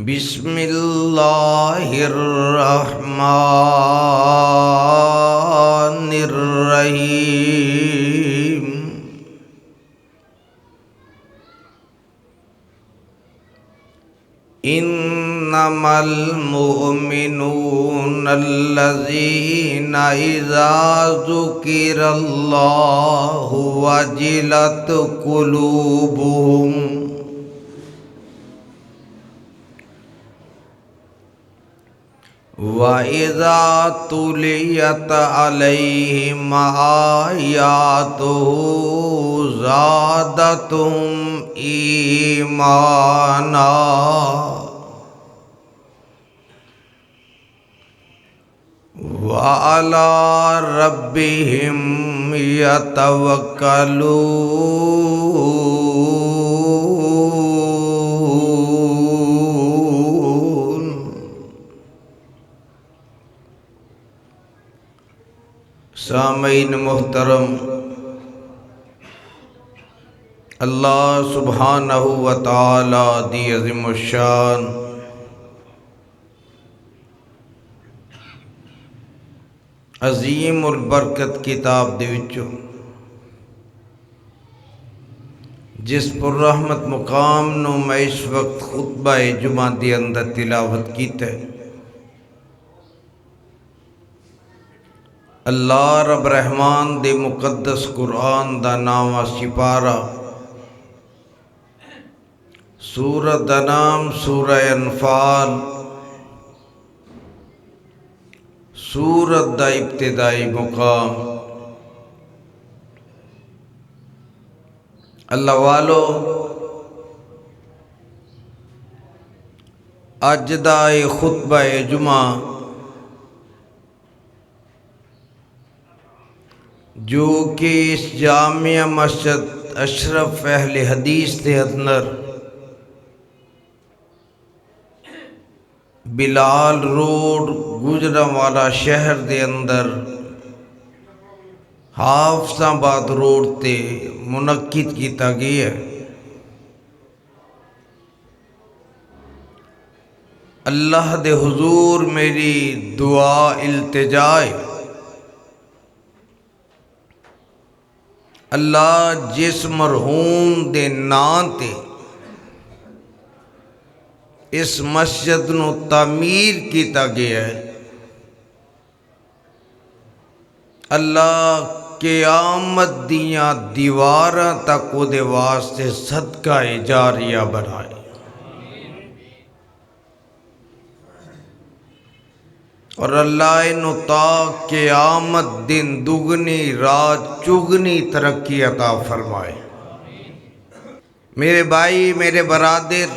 बिस्मिल्लाहिर्रहमानिर्रहीम। इन्नमल मुमिनून अल्लज़ीना इज़ा ज़ुकिरल्लाहु वजिलत कुलूबुहुम व इज़ा तुलियत अलैहिम आयातुहु ज़ादतहुम ईमाना व अला रब्बिहिम यतवक्कलून। सामीन मोहतरम, अल्लाह सुब्हानहु व तआला दी अज़ीमुश्शान अज़ीमुल बरकत किताब दे विचों जिस पुररहमत मुकाम नूं मैं इस वक्त खुतबा जुमा दे अंदर तिलावत कीता है, अल्लाह रब रहमान दे मुकद्दस कुरान दा नामा सिपारा सूरत दा नाम सूरह अनफाल, सूरत दा इब्तिदाई मुकाम। अल्लाह वालो, अज दा ये खुतबा जुमा जो कि इस जामिया मस्जिद अशरफ अहले हदीस के अंदर बिलाल रोड गुजरांवाला शहर के अंदर हाफसाबाद रोड ते मुनक्किद किया गया है। अल्लाह दे हुजूर मेरी दुआ इल्तिजाए, अल्लाह जिस मरहूम दे नां ते इस मस्जिद नूं तामीर किया गया है, अल्लाह क़यामत दियां दीवारां तक उहदे वास्ते सदका जारिया बनाए। और अल्लाह इनू ता क़यामत दिन दुगनी रात चुगनी तरक्की अता फरमाए। मेरे भाई, मेरे बरादर,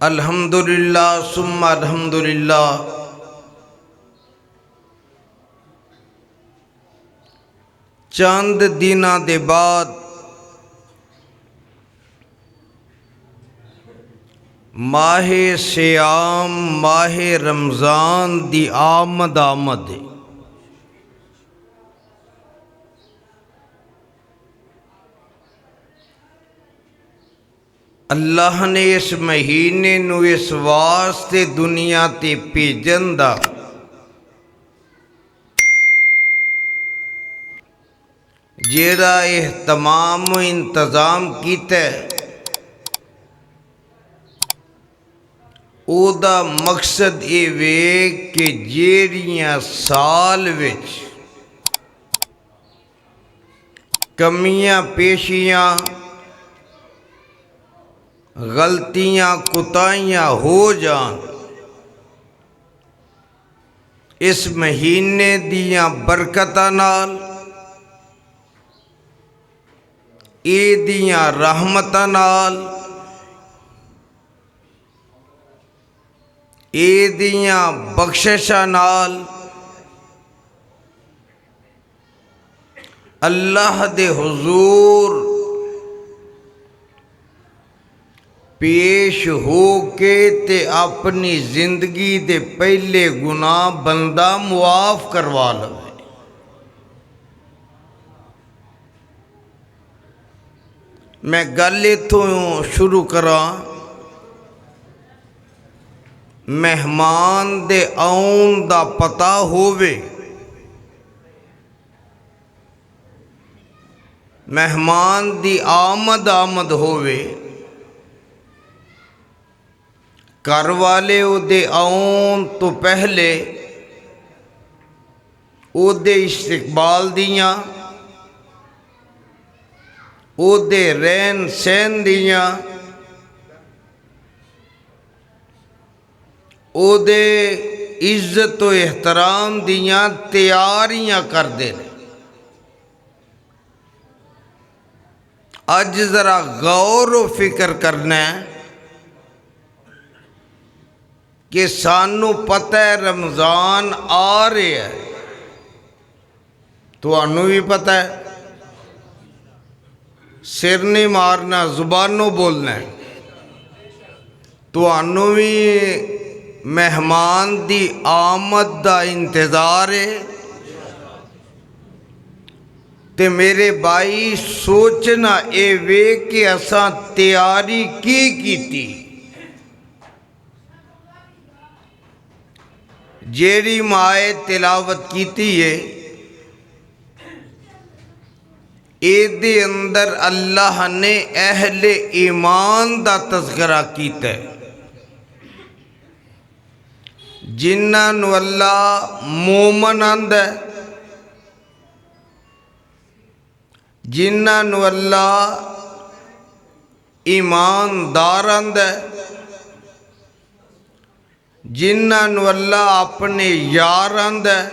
अल्हम्दुलिल्लाह सुम्मा अल्हम्दुलिल्लाह, चंद दिना दे बाद माहे सियाम माहे रमज़ान दी आमद है। अल्लाह ने इस महीने नू इस वास्ते दुनिया ते भेजन दा जेड़ा एहतमाम इंतजाम कीता है, ओदा मकसद ये वे कि जेड़ियां साल विच कमियां पेशियां गलतियां कुताहियां हो जान, इस महीने दियां बरकतां नाल इहदियां रहमतां नाल इहदियां बख्शिशां नाल अल्लाह दे हुजूर पेश हो के ते अपनी जिंदगी दे पहले गुनाह बंदा मुआफ करवा लवे। मैं गल इत्थों शुरू करा। मेहमान दे आउण दा पता होवे, मेहमान दी आमद होवे, घर वाले उहदे आउण तो पहले उहदे इस्तकबाल दियां, उहदे रहन सहन दियां, उहदे इज्जत तो एहतराम दियां तैयारियां करदे ने। अज जरा गौर व फिक्र करना है कि सानू पता है रमज़ान आ रहा है, तुहानू भी पता है, सिर नहीं मारना, जुबानों बोलना है। तुहानू भी मेहमान दी आमद दा इंतज़ार है। ते मेरे भाई सोचना ये वे कि असां तैयारी की कीती। जेड़ी माए तिलावत कीती है एदे अंदर अल्लाह ने अहले ईमान दा तज़किरा कीता है, जिन्हां नू अल्लाह मोमन आंदा है, जिन्हां नू अल्लाह ईमानदार आंदा है, जिन्हां नू अल्लाह अपने यार आंदा है,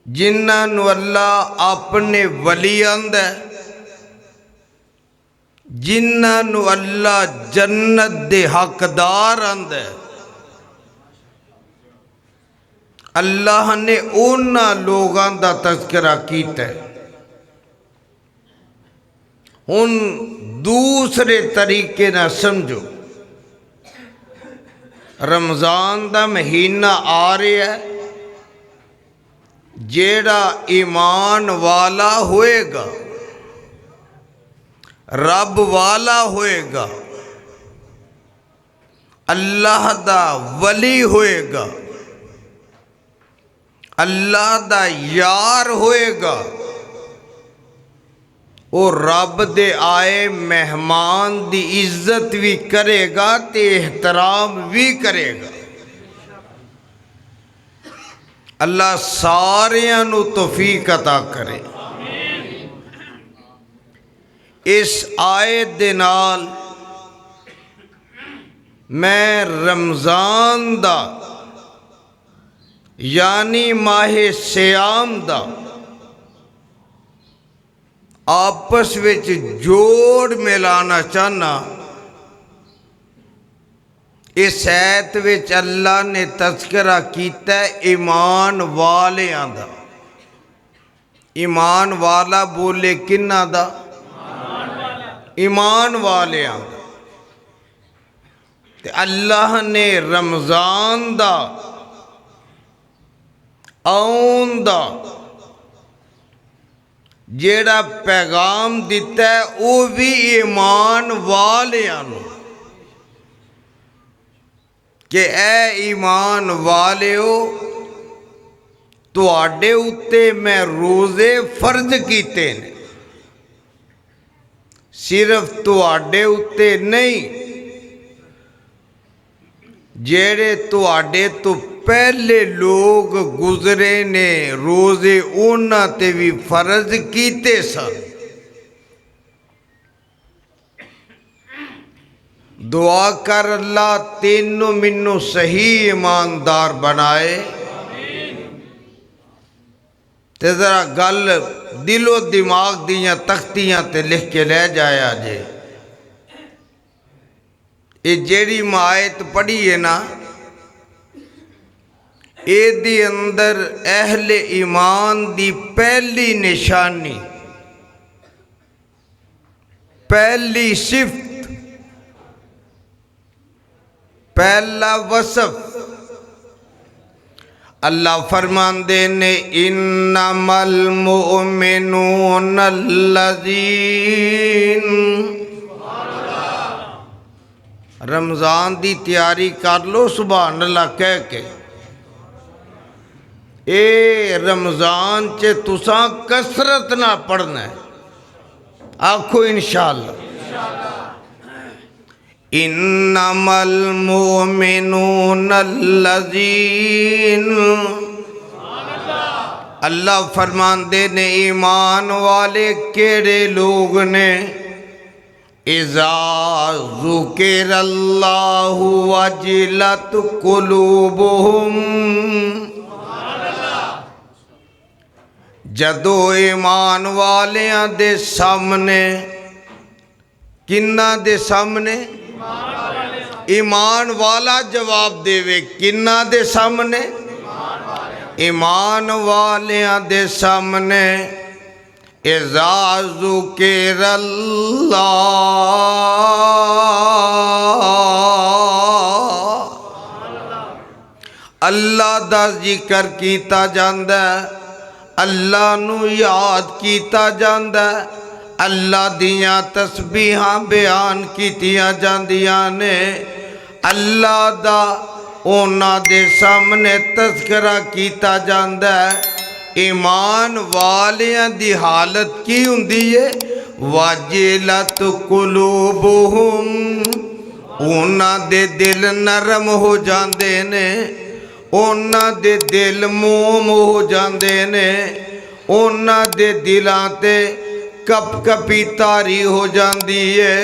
जिन्हां नू अल्लाह अपने वली आंदा है, जिन्हां नू अल्लाह जन्नत दे हकदार आंदा है। अल्लाह ने उन्हां लोगां दा तज़किरा कीता है। हुण दूसरे तरीके ना समझो, रमज़ान दा महीना आ रहा है, जेड़ा ईमान वाला होएगा, रब वाला होएगा, अल्लाह दा वली होएगा, अल्लाह दा यार होएगा, वो रब दे आए मेहमान दी इज्जत भी करेगा ते एहतराम भी करेगा। अल्लाह सारियां नू तौफीक अता करे। इस आयत दे नाल मैं रमज़ान दा यानी माहे सियाम दा आपस विच जोड़ मिलाना चाहना। इस आयत विच अल्लाह ने तज़किरा कीता ईमान वालियां दा। ईमान वाला बोले किन्ना दा? ईमान वालियां दा। ते अल्लाह ने रमज़ान दा आउण दा जेड़ा पैगाम दिता है वो भी ईमान वालियां नू कि ऐ ईमान वालिओ, तुहाडे उत्ते मैं रोज़े फर्ज कीते ने। सिर्फ तुहाडे उत्ते नहीं, जेड़े तुहाडे तो पहले लोग गुजरे ने रोज़े उन्हां ते भी फर्ज कीते सन। दुआ कर अल्लाह तेनों मैनू सही ईमानदार बनाए। ते जरा गल दिलो दिमाग दियां तख्तियां ते लिख के लै जाया जे। ये जेड़ी मायत पढ़ी है ना, एदे अंदर अहले ईमान दी पहली निशानी, पहली सिफत, पहला वसफ अल्लाह फरमांदे ने इन्नमल मुमिनून अल्लज़ीन। रमज़ान दी तैयारी कर लो सुभान अल्लाह कह के। ए रमज़ान च तुसां कसरत ना पढ़ना है, आखो इंशाअल्लाह। इन्नमल मुमिनून अल्लज़ीन, अल्लाह फरमांदे ने ईमान वाले केड़े लोग ने, इज़ा ज़ुकिरल्लाहु वजिलत कुलूबुहुम, जदों ईमान वालियां दे सामने, किन्ना दे सामने, ईमान वाला जवाब देवे, किन्ना दे सामने, ईमान वालियां दे सामने, इज़ा ज़ुकिरल्लाह, अल्लाह दा जिक्र कीता जांदा, अल्लाह नू याद कीता जांदा, अल्लाह दियां तस्बीहां बयान कीतियां जांदियां ने, अल्लाह दा उन्हां दे सामने तज़किरा कीता जांदा है। ईमान वालियां दी हालत की हुंदी है, वाजिलत कुलूबुहुम, उन्हां दे दिल नरम हो जांदे ने, उन्हां दे दिल मोम हो जांदे ने, उन्हां दे दिलां ते कप कपी तारी हो जाती है,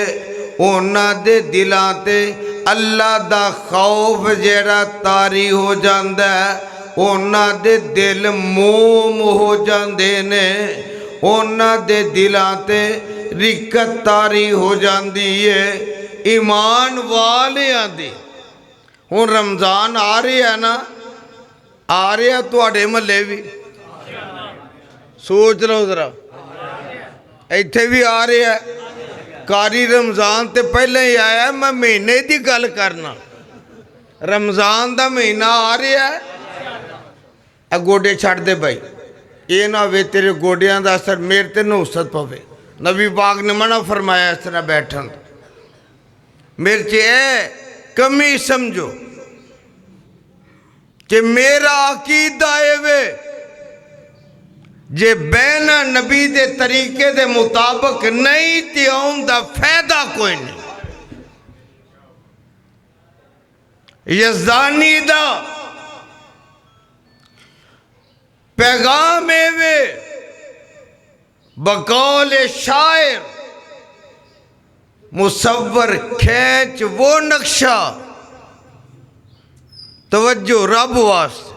उन्हां दे दिलां ते अल्लाह दा खौफ जेड़ा तारी हो जाता है, उन्हां दे दिल मोम हो जाते ने, उन्हां दे दिलां ते रिकत तारी हो जाती है। ईमान वालियां दी हुण रमज़ान आ रहा है ना, आ रहा तुहाडे महल्ले भी, सोच लो जरा, इत्थे भी आ रहा है। कारी रमज़ान तो पहले ही आया, मैं महीने की गल करना। रमज़ान का महीना आ रहा है, गोडे छड़ दे भाई, ये ना वे तेरे गोडियां का असर मेरे ते नौसत पवे। नबी पाक ने मना फरमाया इस तरह बैठन, मेरे च कमी समझो कि मेरा अकीदा वे, जे बहना नबी दे तरीके दे मुताबिक नहीं तो आउन दा फायदा कोई नहीं। यज़दानी दा पैगाम वे, बकौल शायर मुसव्वर खींच वो नक्शा, तवज्जो रब वास्ते,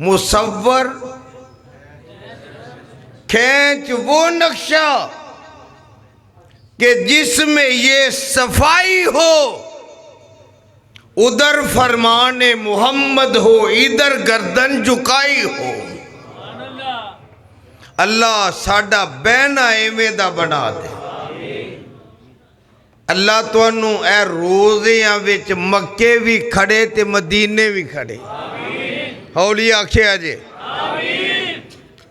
मुसव्वर खींच वो नक्शा कि जिसमें ये सफाई हो, उधर फरमान मोहम्मद हो, इधर गर्दन झुकाई हो। अल्लाह साडा बहना इवें दा बना दे। अल्लाह तुहानू ए रोज़ियां विच मक्के भी खड़े ते मदीने भी खड़े, हौली आखिया जे,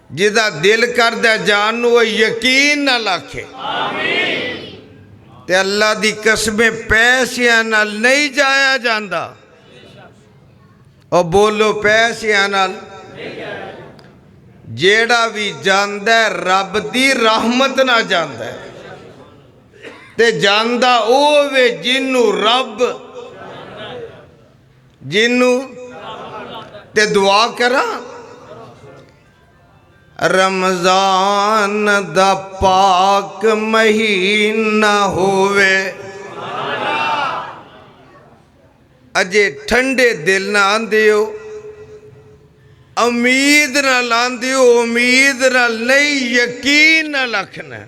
जिदा दिल करदा जान नू यकीन न लाखे। ते अल्लाह दी कसमें पैसियां नाल नहीं जाया जांदा, और बोलो पैसियां नाल जेड़ा भी जांदा है रब दी रहमत ना जांदा है, ते जांदा ओ वे जिन्नू रब, जिन्नू ते दुआ करा रमज़ान दा पाक महीना होवे, अजे ठंडे दिल ना आंदे हो, उम्मीद ना लांदे हो, उम्मीद ना नहीं यकीन ना रखना।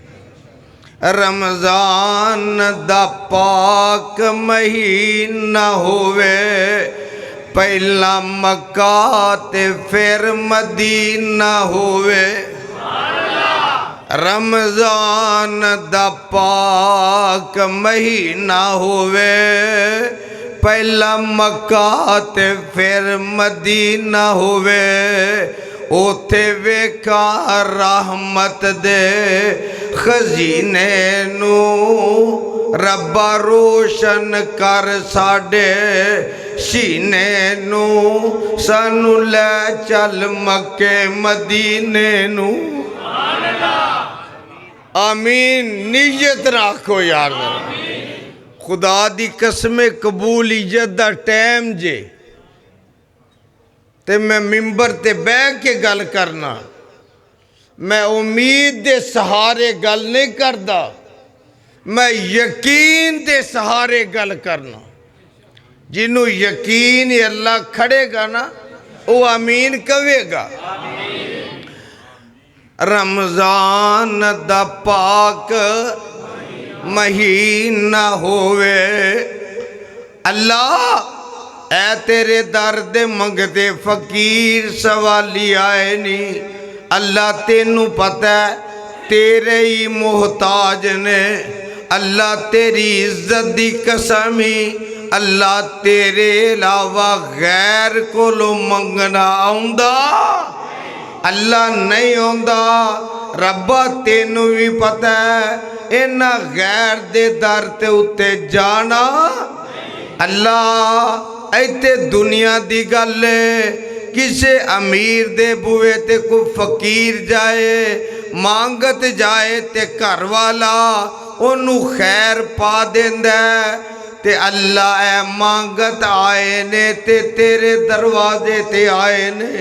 रमज़ान दा पाक महीना होवे, पहला मक्का ते फिर मदीना होवे। रमज़ान दा पाक महीना होवे, पहला मक्का ते फिर मदीना होवे ओथे वेखा रहमत दे खजीने नू रब्बा रोशन कर साडे सीने नू सानू लै चल मक्के मदीने नू आमीन नीयत रखो यार खुदा दी कसम कबूल इज्जत दा टाइम जे ते मैं मिंबर ते बह के गल करना मैं उम्मीद दे सहारे गल नहीं करदा मैं यकीन दे सहारे गल करना जिन्हों यकीन अल्लाह खड़ेगा ना वो आमीन कहेगा रमजान दा पाक महीना होवे अल्लाह ऐ तेरे दर दे मंगते फकीर सवाली आए नी अल्लाह तेनू पता है तेरे ही मोहताज ने अल्लाह तेरी इज्जत दी कसमी अल्लाह तेरे अलावा गैर कोलों मंगना आउंदा अल्लाह नहीं आउंदा रब्बा तेनू भी पता है इन्हां गैर दे दर ते उत्ते जाना अल्लाह इत्थे दुनिया दी गल किसे अमीर दे बुए ते कोई फकीर जाए मांगत जाए ते घर वाला ओनू खैर पा देंदा ते अल्लाह ऐ मांगत आए ने ते तेरे दरवाजे ते आए ने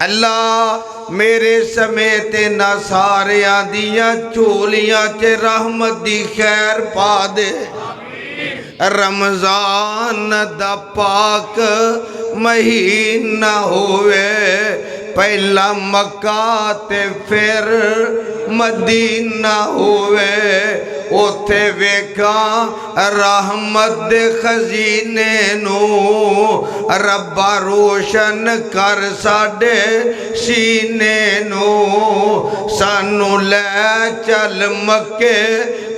अल्लाह मेरे समेत ना सारियां दियां झोलियां च रहमत दी खैर पा दे रमजान दा पाक महीना होवे पहला मक्का ते फिर मदीना होवे ओथे वेखा रहमत दे खजीने नू रब्बा रोशन कर साडे सीने नू सानू लै चल मक्के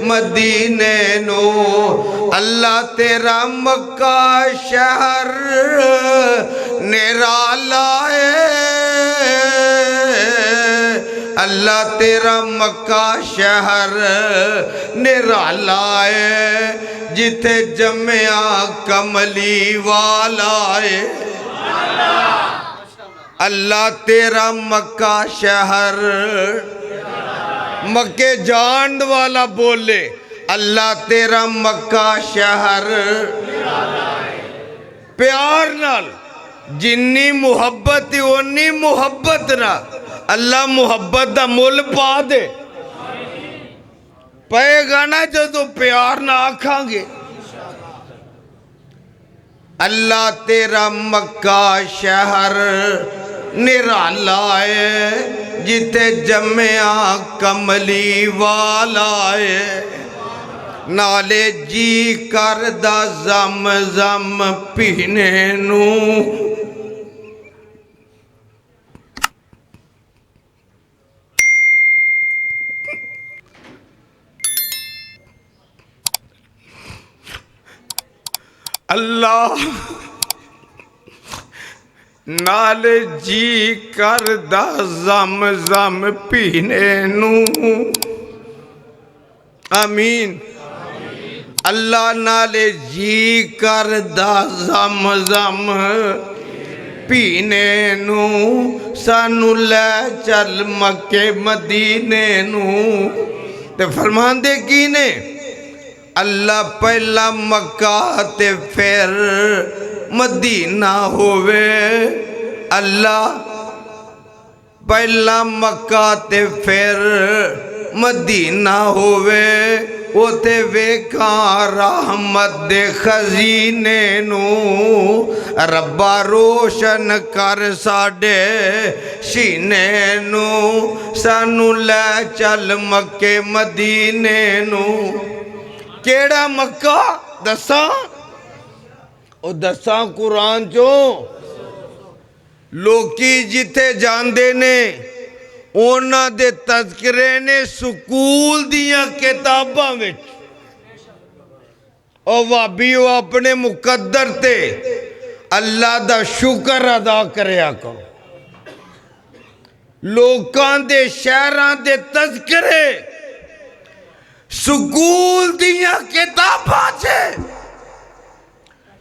मदीने नू अल्लाह तेरा मक्का शहर निराला है अल्लाह तेरा मक्का शहर निराला है जिथे जम्या कमली वाला है अल्लाह तेरा मक्का शहर मक्के जान वाला बोले अल्लाह तेरा मक्का शहर प्यार नाल जिन्नी मुहब्बत उन्नी मुहब्बत ना अल्लाह मुहब्बत दा मुल पा दे पेगा ना जो तो प्यार ना आखांगे अल्लाह तेरा मक्का शहर निराला है जिथे जम्या कमली वाला है नाले जी करदा जम जम पीने नू अल्लाह नाल जी करदा जम जम पीने नू आमीन अल्लाह नाले जी करदा जम जम पीने नू सानू लै चल मक्के मदीने नू ते फरमांदे की ने अल्लाह पहला मक्का ते फिर मदीना होवे अल्लाह पहला मक्का ते फिर मदीना होवे ओते वेखा रहमत दे खजीने नू रब्बा रोशन कर साडे सीने नू सानू लै चल मक्के मदीने नू केड़ा मक्का दसा ओ दसा कुरान चो लोकी जिथे जांदे ने उन्हां दे तज़किरे ने स्कूल दियां किताबां विच ओ भाभीओ अपने मुकद्दर ते अल्लाह दा शुक्र अदा करया करो। लोकां दे शहरां दे तज़किरे स्कूल दियां किताबां च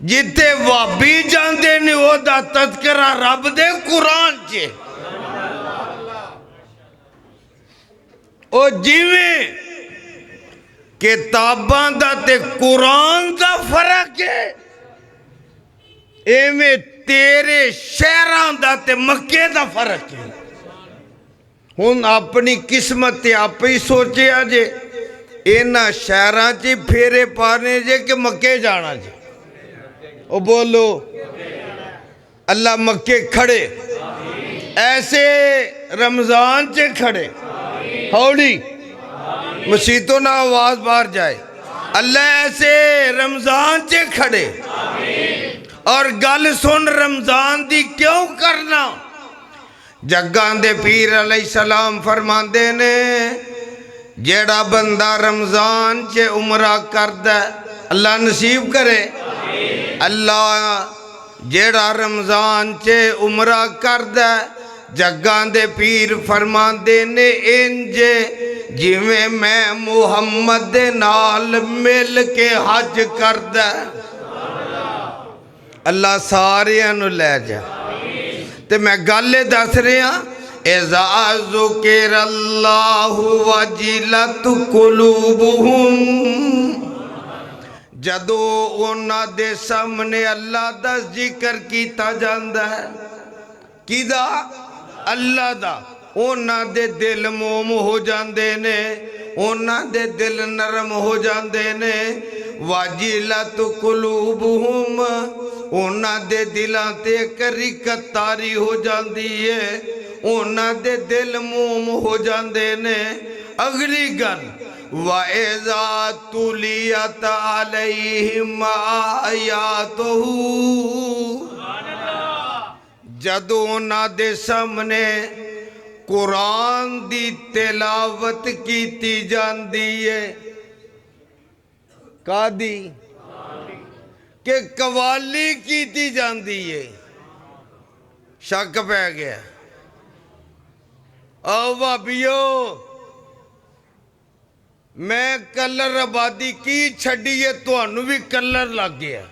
जिथे भाभी जाते ने ओदा तज़किरा रब दे कुरान च। ओ जिवें किताबां दा ते कुरान दा फर्क है, एवें तेरे शहरां दा ते मक्के दा फर्क है। हुण अपनी किस्मत ते आप ही सोचिया जे, इन्हां शहरां च फेरे पाने जे कि मक्के जाना जे। ओ बोलो अल्लाह मक्के खड़े, ऐसे रमजान च खड़े, हौली मसीतों ना आवाज बाहर जाए। अल्लाह ऐसे रमजान च खड़े। और गल सुन रमजान दी क्यों करना। जग्गां दे पीर अलैहिस्सलाम फरमांदे ने, जेड़ा बंदा रमजान च उमरा करदा, अल्लाह नसीब करे। अल्लाह जेड़ा रमजान च उमरा करदा, जग्गां दे पीर फरमांदे ने, इंज जिवें मैं मुहम्मद दे नाल मिल के हज करदा। अल्लाह सारियां नूं लै जा। ते मैं गल दस रहा, एज़ाज़ु केरल्लाहु वजिलत कुलूबुहुम। जदों उन्हां दे सामने अल्लाह दा जिक्र कीता जांदा है, किदा अल्लाह दा, उन्हां दे दिल मोम हो जाते ने, उन्हां दे दिल नरम हो जाते ने। वाजिलत कुलूबुहुम, उन्हां दे दिलां ते रिकत तारी हो जाती है, उन्हां दे दिल मोम हो जाते ने। अगली गल, वाइज़ा तुलियत अलैहिम आयातुहु, जदों उन्हां दे सामने कुरान दी तिलावत कीती जाती है, कादी के कवाली कीती जाती है, शक पै गया। आओ भाभीओ, मैं कलर आबादी की छड़ी है, तुहानू भी कलर लग गया।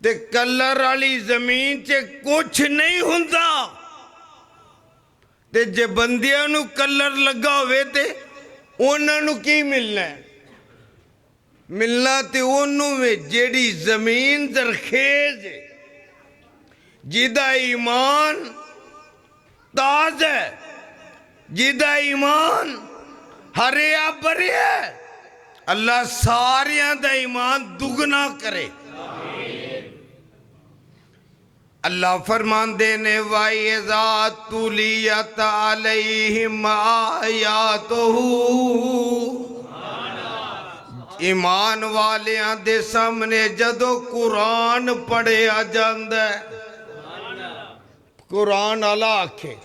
ते कलर वाली जमीन च कुछ नहीं हुंदा। ते जे बंदियां नू कलर लगा होवे ते उन्हां नू की मिलना है? मिलना ते ओनू में जेड़ी जमीन जरखेज है, जिदा ईमान ताज है, जिदा ईमान हरिया भरिया है। अल्लाह सारियां दा ईमान दुगना करे। अल्लाह फरमांदे ने, वाइज़ा तुलियत अलैहिम आयातुहु, ईमान वालियां दे सामने जदों कुरान पढ़िया जांदा है, कुरान आला आखे,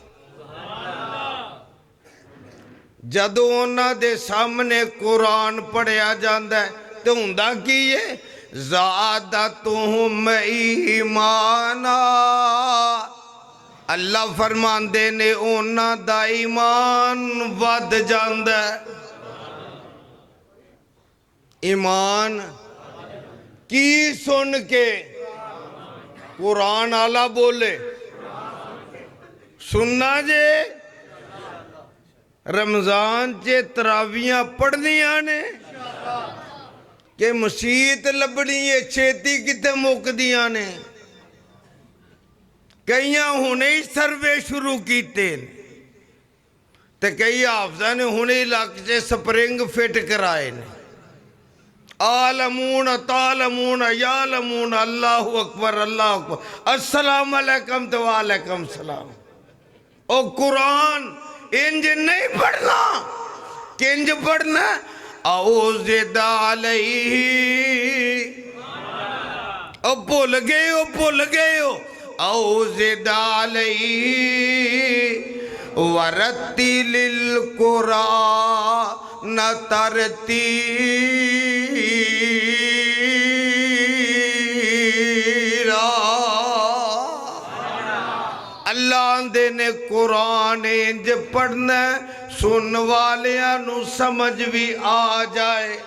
जदों उन्हां दे सामने कुरान पढ़िया जांदा है ते हुंदा की है? ज़ादतुहुम ईमाना। अल्लाह फरमांदे ने, उन्हां दा ईमान वध जांदा है। ईमान की सुन के कुरान आला बोले, सुनना जे। रमजान च तरावियां पढ़नियां ने कि मसीत लभनी है, छेती किते मुकदियां ने। कईयां हुणे ही सर्वे शुरू कीते ते कई हाफज़ां ने हुणे इलाके से स्प्रिंग फिट कराए ने। आलमून तालमून यालमून, अल्लाहु अकबर अल्लाहु अकबर, अस्सलाम अलैकुम तो वालेकुम सलाम। ओ कुरान इंज नहीं पढ़ना, किंज पढ़ना? औज़िदा अलैहि, ओ भुल गए हो, भुल गए हो। औज़िदा अलैहि वरत्तिलिल कुरान न तरती अल्लाह आंदे ने कुरान इंज पढ़ना सुन वालियां नू समझ भी आ जाए।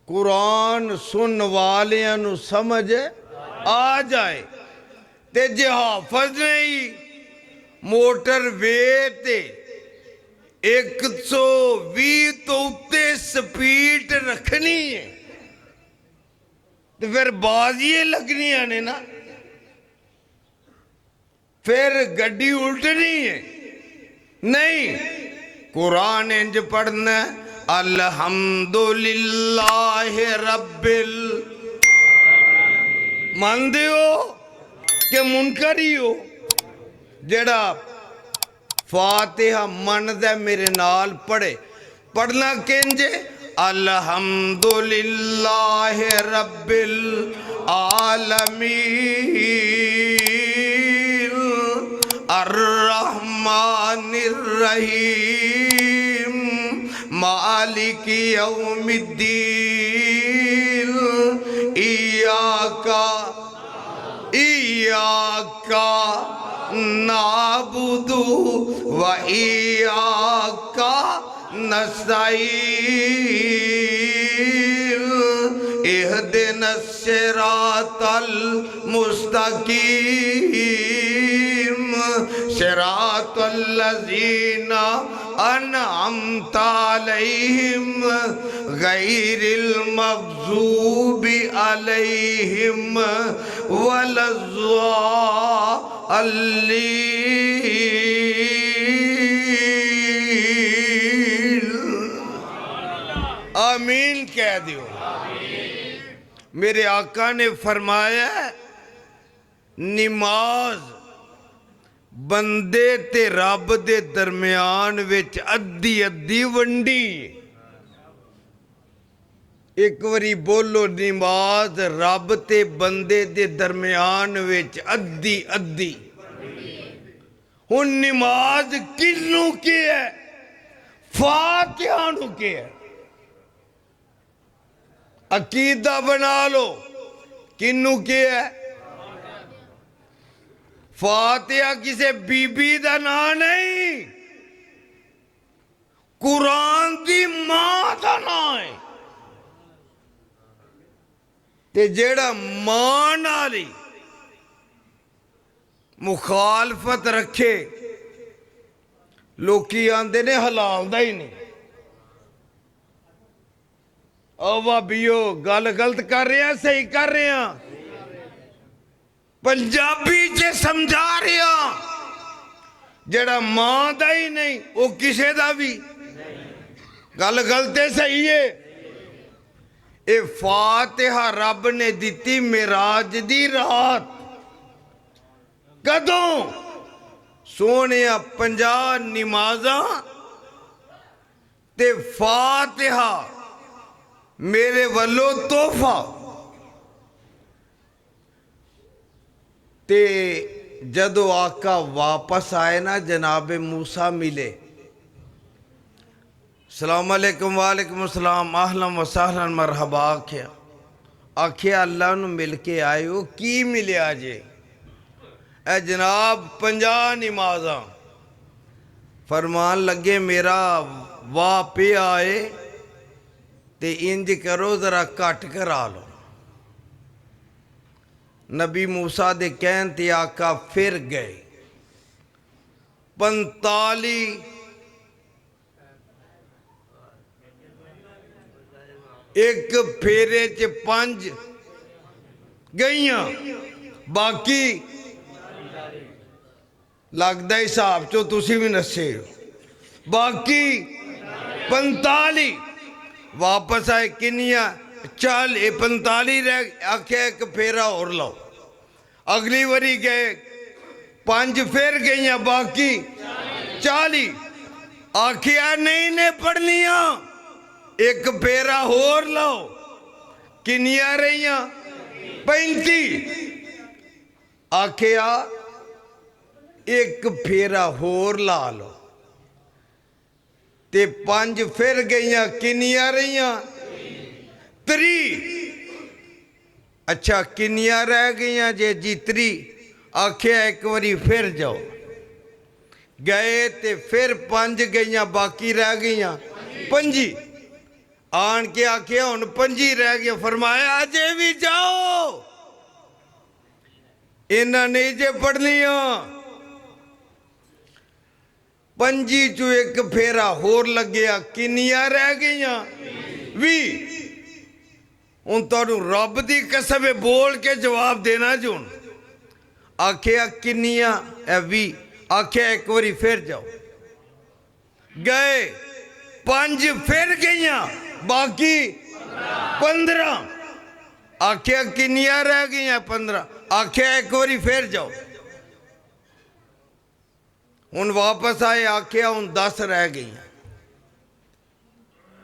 कुरान सुन वालियां नू समझ आ जाए। ते जे हाफज ने ही मोटर वे ते 120 तो उत्ते स्पीड रखनी है तो फिर बाजियां लगनियां ने ना, फिर गड्डी उल्टनी है। नहीं, कुरान इंज पढ़ना अल्हम्दुलिल्लाह रब्बिल, मानते हो कि मुनकरी हो? जेड़ा फातिहा मनदा मेरे नाल पढ़े, पढ़ना किंजे अल्हम्दुलिल्लाह रब्बिल आलमीन अर्रहमानिर रहीम मालिकी यौमिद्दीन इय्याका नाबुदु व इय्याका नस्तईन इहदिनस सिरातल मुस्तकीम सिरातल लज़ीना अनअमता अलैहिम गैरिल मग़ज़ूबि अलैहिम वलज़्ज़ालिमीन। आमीन कह दियो। मेरे आका ने फरमाया नमाज बंदे ते रब दे दरम्यान विच अद्धी अद्धी वंडी। एक बारी बोलो, नमाज रब ते बंदे दे दरम्यान विच अद्धी अद्धी। हुण नमाज किनू के है? फातिहा नू के है। अकीदा बना लो, किनू के है? फातिहा किसे बीबी दा नाम नहीं, कुरान दी मां दा नाम है। ते जेड़ा मां नाली मुखालफत रखे, लोकी आंदे ने हलालदा ही नहीं। ओ भाभीओ गल गलत कर रहे हैं, सही कर रहे हैं, पंजाबी च समझा रहे हैं। जेड़ा मां दा ही नहीं वो किसे दा भी गल गलत है, सही है। ये फातिहा रब ने दिती मिराज दी रात। कदों? सोने 50 नमाज़ां ते फातिहा मेरे वालों तोहफा। ते जदों आका वापस आए ना, जनाबे मूसा मिले, सलाम अलैकुम वालेकुम अस्सलाम आहलन व सहलन मरहबा आख्या। आख्या अल्लाह नू मिल के आए हो, की मिलिया जे? ए जनाब 50 नमाज़ां। फरमान लगे मेरा वाह पे आए ते इंज करो जरा घट करा लो। नबी मूसा दे कहन ते आका फिर गए। 45 एक फेरे च 5 गईयां, बाकी लगदा हिसाब चो तुसी भी नसे हो। बाकी 45 वापस आए। किनिया? 40 45 रह। आख्या एक फेरा और लो। अगली बारी गए, 5 फिर गईयां, बाकी 40। आख्या नहीं ने पढ़निया, एक फेरा होर लो। किनिया रहियां? 35। आख्या एक फेरा होर ला लो। ते 5 फिर गईयां, किन्नियां रहियां? 3। अच्छा किन्नियां रह गईयां जे जी? 3। आख्या एक बारी फिर जाओ। गए ते फिर 5 गईयां, बाकी रह गईयां 5। आन के आख्या हुण 5 रह गया। फरमाया अजे भी जाओ, इन्हां नहीं जे पढ़नियां। 5 चो एक फेरा होर लग्या, किन्नियां रह गईयां? 20। हुण तुहानू रब दी कसम है, बोल के जवाब देना जी। हुण आख्या किन्नियां? 20। आख्या एक बारी फिर जाओ। गए 5 फिर गईयां, बाकी 15। आख्या किन्नियां रह गईयां? 15। आख्या एक बारी फिर जाओ। हुण वापस आए, आख्या हुण 10 रह गईयां।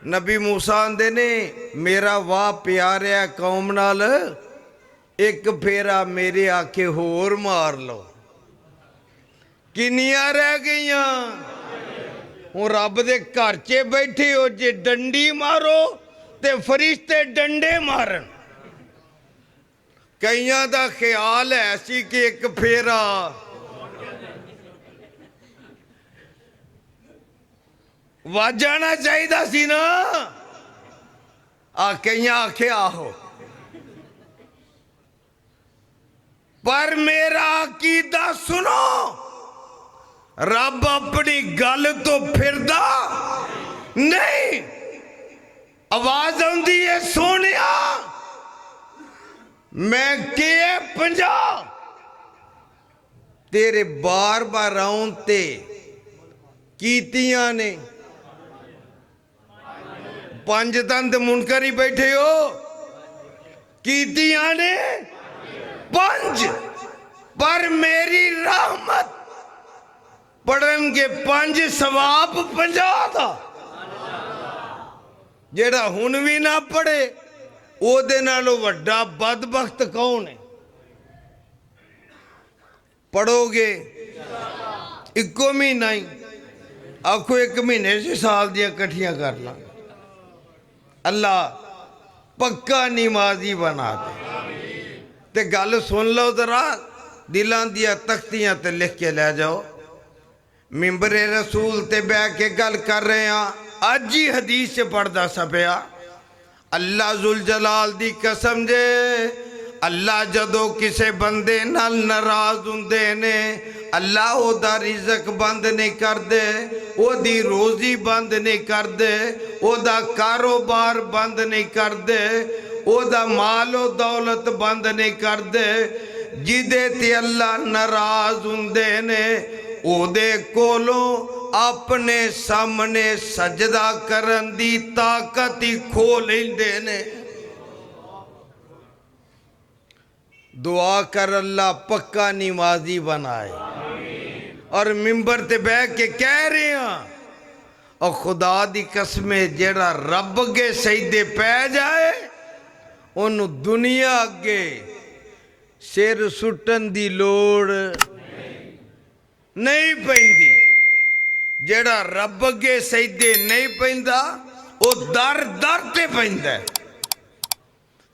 नबी मूसा आंदे ने मेरा वाह प्यार है कौम नाल, एक फेरा मेरे आखे होर मार लो। किन्नियां रह गईयां? हूँ रब दे घर च बैठे हो, जे डंडी मारो ते फरिश्ते डंडे मारन। कईयां दा ख्याल है सी कि एक फेरा वज जाना चाहिए सी ना। कईयां आख्या आहो, पर मेरा अकीदा सुनो, रब अपनी गल तो फिरदा नहीं। आवाज आउंदी है सोनिया मैं के 50 तेरे बार बार आउन ते कीतियां ने। 5 दंद मुनकर ही बैठे हो, कीतियां ने 5। पर मेरी रहमत पढ़न के 5 सवाब 50 दा। जेड़ा हुण भी ना पढ़े ओदे नालों वड्डा बदबख्त कौन है? पढ़ोगे इको महीना ही, आखो 1 महीने से साल दियां कट्ठियां कर ला। अल्लाह पक्का नमाजी बना दे। ते गल सुन लो जरा, दिलां दियां तख्तियां ते लिख के ले जाओ। मिंबरे रसूल ते बह के गल कर रहे हैं, अज ही हदीस से पढ़दा सपिया। अल्लाह जुल जलाल दी कसम जे, अल्लाह जदों किसे बंदे नाल नाराज हुंदे ने, अल्लाह ओदा रिज़क बंद नहीं करदे, ओदी रोजी बंद नहीं करदे, ओदा कारोबार बंद नहीं करदे, ओदा मालो दौलत बंद नहीं करदे। जिदे ते अल्लाह नाराज हुंदे ने ओदे कोलों अपने सामने सजदा करन दी ताकत ही खो लेंदे ने। दुआ कर अल्लाह पक्का नमाजी बनाए। और मिंबर ते बह के कह रहे हैं, और खुदा दी कसमे जेड़ा रब अगे सजदे पै जाए ओनू दुनिया अगे सिर सुटन दी लोड़ नहीं पैंदी। जेड़ा रब अगे सजदे नहीं पैंदा वो दर दर ते पैंदा।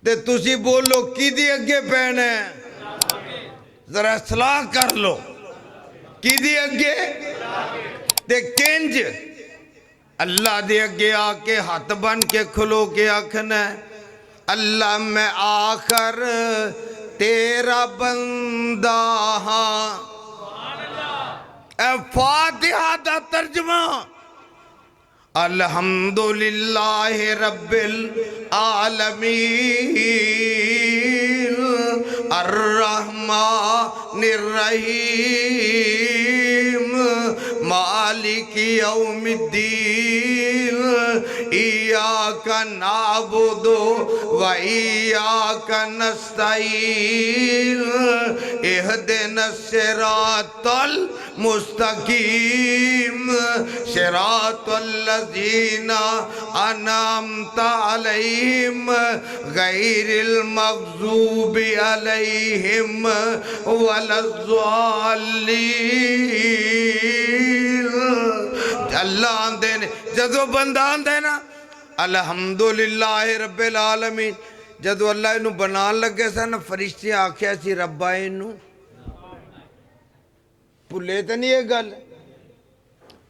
ते तुसी बोलो किदे अगे पैना है? जरा सलाह कर लो, किदे अगे? ते किंज? अल्लाह दे अगे आके हाथ बन के खलो के आखना, अल्लाह मैं आखर तेरा बंदा हाँ। फातिहा दा तर्जमा, अल्हम्दुलिल्लाह रब्बिल आलमीन अर्रहमानिर रहीम मालिक यौमिद्दीन इय्याका नअबुदु व इय्याका नस्तईन इहदिनस सिरातल मुस्तकीम सिरातल लज़ीना अनअमता अलैहिम गैरिल मग़ज़ूबि अलैहिम वलज़्ज़ालिन। अल्लाह आंदे ने जदों बंदा आंदा है ना अलहमदुलिल्लाह रब्बिल आलमीन जदों अल्लाह इनू बनान लगे सन फरिश्ते आख्या सी रब्बा इनू भुले तो नहीं ये गल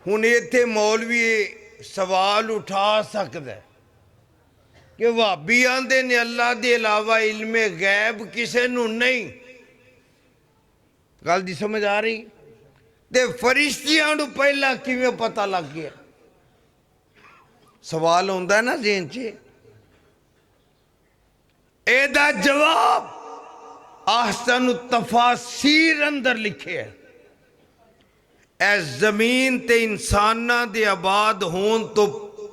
हुण इत्थे मौलवी सवाल उठा सकदा है कि वाबी आंदे ने अल्लाह के अलावा इल्मे गैब किसे नू नहीं गल दी समझ आ रही ते फरिश्तियां नू पहला किवें पता लग गया सवाल होंदा है ना जेन च एदा जवाब आहसन तफासीर अंदर लिखे है ए जमीन ते इंसानां दे आबाद होन तो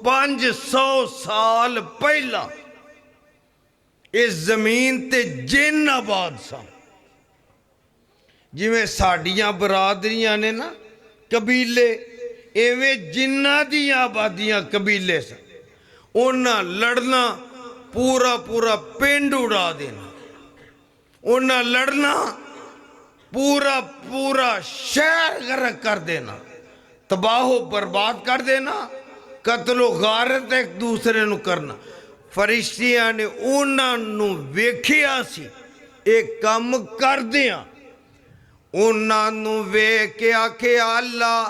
500 साल पहला इस जमीन ते जिन आबाद सन जिवें साडियां बरादरियां ने ना कबीले एवें जिन्ना दी आबादियां कबीले सन उन्हां लड़ना पूरा पूरा पिंड उड़ा देना उन्हां लड़ना पूरा पूरा शहर गर्क कर देना तबाहो बर्बाद कर देना कतलो गारत एक दूसरे नू करना फरिश्तियां ने उन्हां नू वेखिया सी एक काम करदियां उन्हां नू वेख के आखे अल्लाह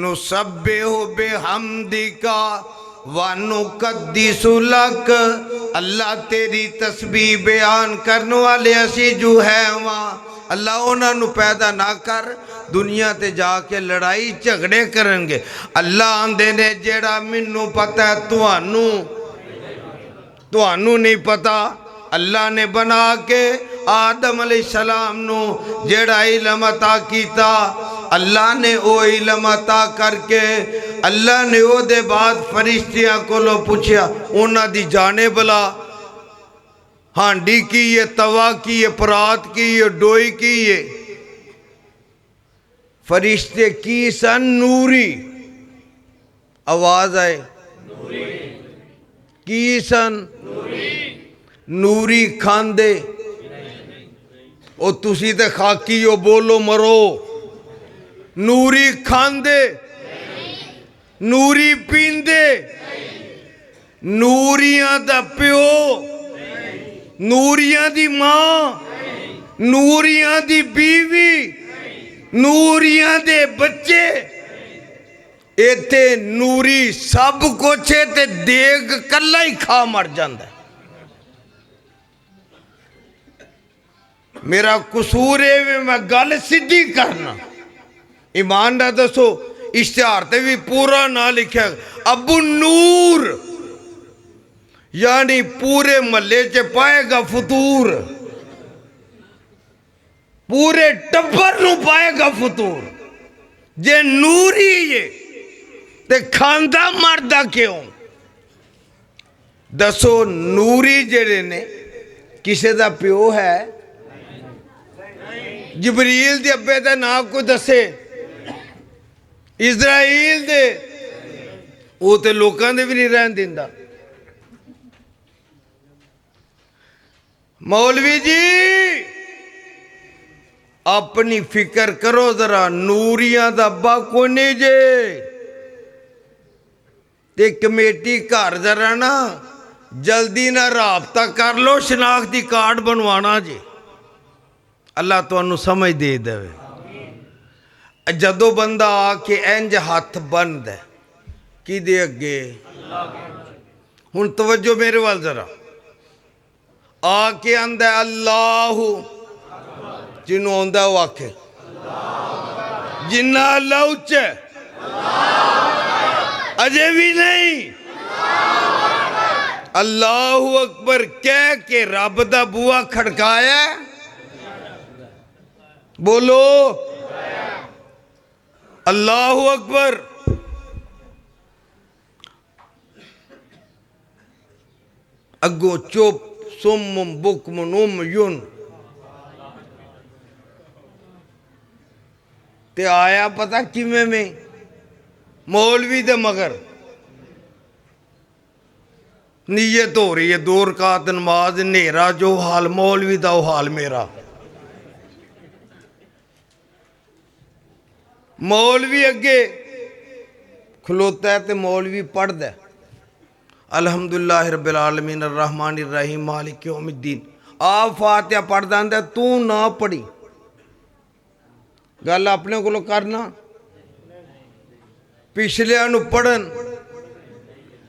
नु सब्बे हो बेहमदिका वानु कद्दिसुलक अल्लाह तेरी तस्बीह बयान करने वाले असी जो है वहाँ अल्लाह उन्होंने पैदा ना कर दुनिया ते जाके लड़ाई झगड़े करेंगे अल्लाह आंदे ने जेड़ा मैनू पता है तुहानू नहीं पता अल्लाह ने बना के आदम अलैहिस्सलाम नू जेड़ा इल्म अता कीता अल्लाह ने वो इल्म अता करके अल्लाह ने ओदे बाद फरिश्तियां कोलों पूछया उन्हां दी जाने भला हांडी की ये तवा की ये परात की ये डोई की ये फरिश्ते की सन नूरी आवाज आए की सन नूरी खांदे ओ तुसी ते खाकी हो बोलो मरो नूरी खांदे नूरी पींदे नूरियां दा प्यो नूरियां दी मां नूरियां दी बीवी नूरियां दे बच्चे इत्थे नूरी सब कुछ है ते देग कल्ला ही खा मर जांदा है मेरा कसूर है मैं गल सीधी करना ईमान ना दसो इश्तिहार ते भी पूरा ना लिखा अबू नूर यानी पूरे महल्ले च पाएगा फतूर पूरे टब्बर नू पाएगा फतूर जे नूरी है ते खांदा मरदा क्यों दसो नूरी जेड़े ने किसे दा प्यो है जबरील दे अब्बे दा नाम कोई दसे इज़राइल दे वो तो लोगों दे भी नहीं रहन दिंदा मौलवी जी अपनी फिक्र करो जरा नूरियां दा अब्बा कोई नहीं जे ते कमेटी घर जरा ना जल्दी ना राबता कर लो शनाख्ती कार्ड बनवाना जे अल्लाह तुहानू समझ दे देवे जदों बंदा आके इंज हथ बनद कि दे अगे हुण तवज्जो मेरे वाल जरा आके आंदा अल्लाह जिन्हों आंदा वो आखे जिन्ना अल्लाह उच्चा अजे भी नहीं अल्लाहु अकबर कह के रब दा बुआ खड़काया बोलो अल्लाहु अकबर अगो चुप सुम बुकम नुम युन ते आया पता किमें में मौलवी दे मगर नीयत हो रही है 2 रकात नमाज नेरा जो हाल मौलवी दा हाल मेरा मौलवी अगे खलोता है तो मौलवी पढ़दा है अल्हम्दुलिल्लाह रब्बिल आलमीन अर्रहमानिर रहीम मालिक यौमिद्दीन। आप फातिहा पढ़दा आंदा तू ना पढ़ी, गल अपने कोलों करना। पिछलियां नूं पढ़न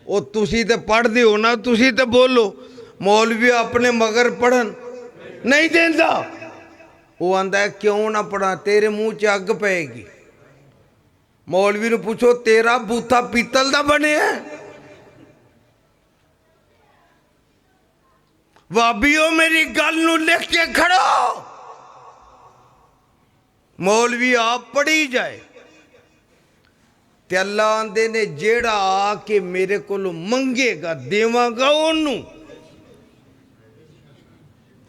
वो तुसी ते पढ़दे हो ना, तुसी ते बोलो। मौलवी अपने मगर पढ़न नहीं देंदा, वो आंदा है क्यों ना पढ़ा, तेरे मुंह च अग पेगी। मौलवी नूं पूछो तेरा बूथा पीतल दा बने है? भाभीओ मेरी गल नूं लिख के खड़ो। मौलवी आप पढ़ी जाए ते अल्लाह आंदे ने जेड़ा आके मेरे कोलों मंगेगा देवांगा ओनू।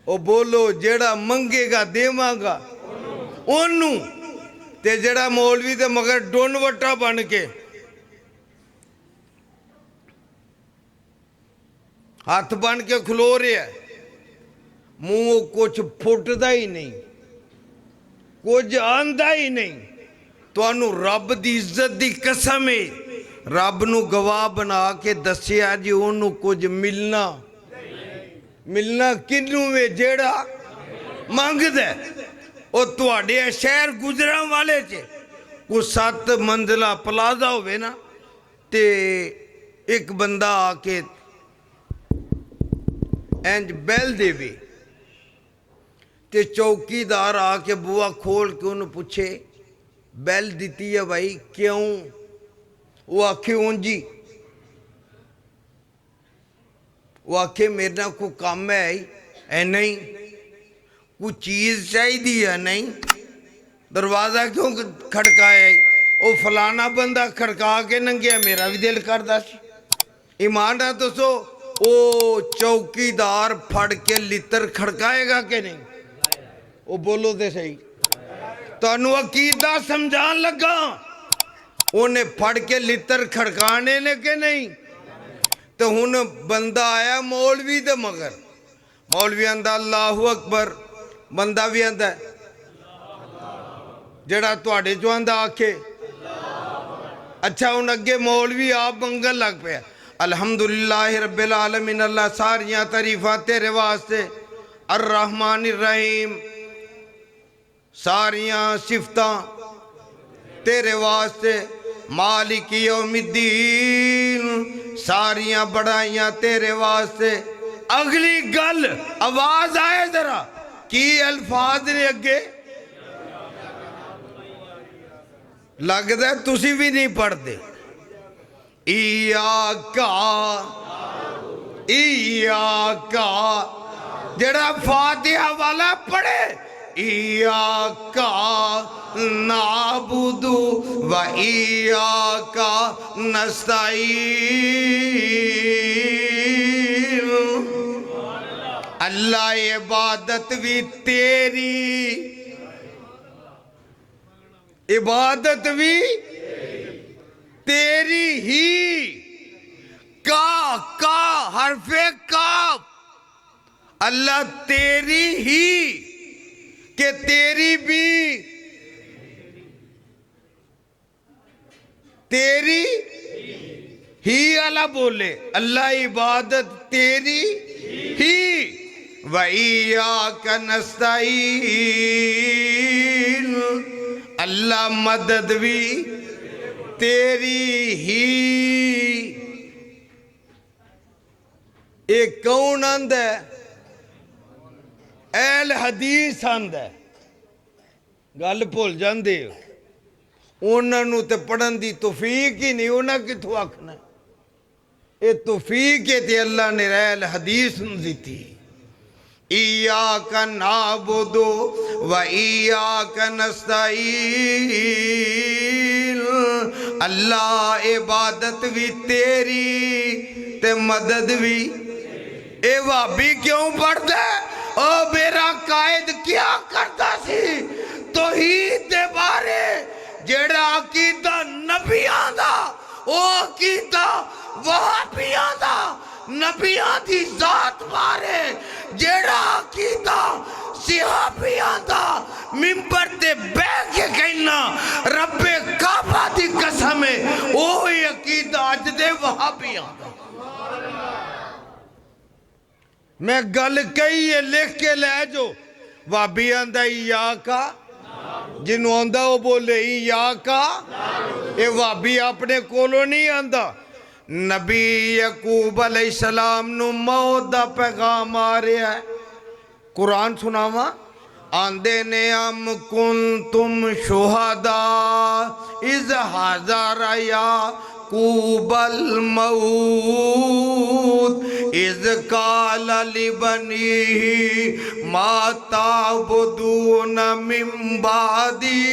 ओ बोलो जेड़ा मंगेगा देवांगा ओनू। ते जेड़ा मौलवी दे मगर डुन वट्टा बन के हाथ बन के खलो रहा है, मुंह कुछ फुटदा ही नहीं, कुछ आंदा ही नहीं। तुहानू रब दी इज्जत दी कसम है, रब नू गवाह बना के दसिया जी ओनू कुछ मिलना मिलना किनू वे जेड़ा मंगदा। ओ तुहाडे शहर गुजरां वाले च कोई 7 मंजिला प्लाजा होवे ना, ते एक बंदा आके इंज बैल देवे ते चौकीदार आके बुआ खोल के उन्हें पूछे बैल दी है भाई क्यों? वो आखे जी, वो आखे मेरे ना कोई काम है ऐ नहीं, कोई चीज़ चाहिए है नहीं, दरवाज़ा क्यों खड़काया? वो फलाना बंदा खड़का के नंगे मेरा भी दिल करदा सी। ईमान ना दसो वो चौकीदार फड़ के लितर खड़काएगा कि नहीं? वो बोलो तो सही। तुहानू अकीदा समझान लगा, उन्हें फड़ के लितर खड़काने ने कि नहीं? तो हुन बंदा आया मौलवी दे मगर, मौलवी आंदा अल्लाहु अकबर, बंदा भी आंदा जेड़ा तुहाडे चों आंदा आखे। अच्छा हुन अगे मौलवी आप मंगन लग पिया अल्हम्दुलिल्लाह रब्बिल आलमीन, अल्लाह सारियां तारीफां तेरे वास्ते, अर्रहमानिर रहीम सारियां सिफतां तेरे वास्ते, मालिक यौमिद्दीन सारियां बड़ाइयां तेरे वास्ते। अगली गल आवाज आए जरा, की अल्फाज ने अगे? लगदा तुसी भी नहीं पढ़ते। इयाका इयाका, जेड़ा फातिहा वाला पढ़े इयाका नाबुदु व इयाका नस्ताईन। अल्लाह इबादत भी तेरी, इबादत भी तेरी ही। का हरफे काफ, अल्लाह तेरी ही के तेरी भी, तेरी ही अल्लाह बोले, अल्लाह इबादत तेरी ही। वइयाका नस्ताईन, अल्लाह मदद भी तेरी ही। एक कौन आंदा है? अहल हदीस आंदा है। गल भुल जाते हो, उन्होंने तो पढ़न की तौफीक ही नहीं, उन्हें कितों आखना? ये तौफीक है ते अल्लाह ने अहल हदीस दी। इयाका नाबुदु व इयाका नस्ताईन, अल्लाह इबादत भी तेरी ते मदद भी। ए भाभी क्यों पढ़दा? ओ मेरा कायद क्या करता सी तौहीद दे बारे, जेड़ा अकीदा नबियां दा, ओ अकीदा वहाबियां दा नबियां दी जात बारे, जेड़ा अकीदा सिहाबियां दा मिंबर ते बैठ के कहना रब्बे काबा दी कसम है, ओ वहाबियां दा। मैं गल कही है, लिख के लै जो। वहाबी आंदा या का, जिन्हों आंदा वो बोले या का। ये वहाबी अपने कोलों नहीं आंदा। नबी यकूब अलैहिस्सलाम नु मौत दा पैगाम आ रहा है। कुरान सुनावा, आंदे ने अम कुन तुम शुहदा इज हाजर याकूबल मऊत इज काल लिबनी मा ताबुदून मिन बादी।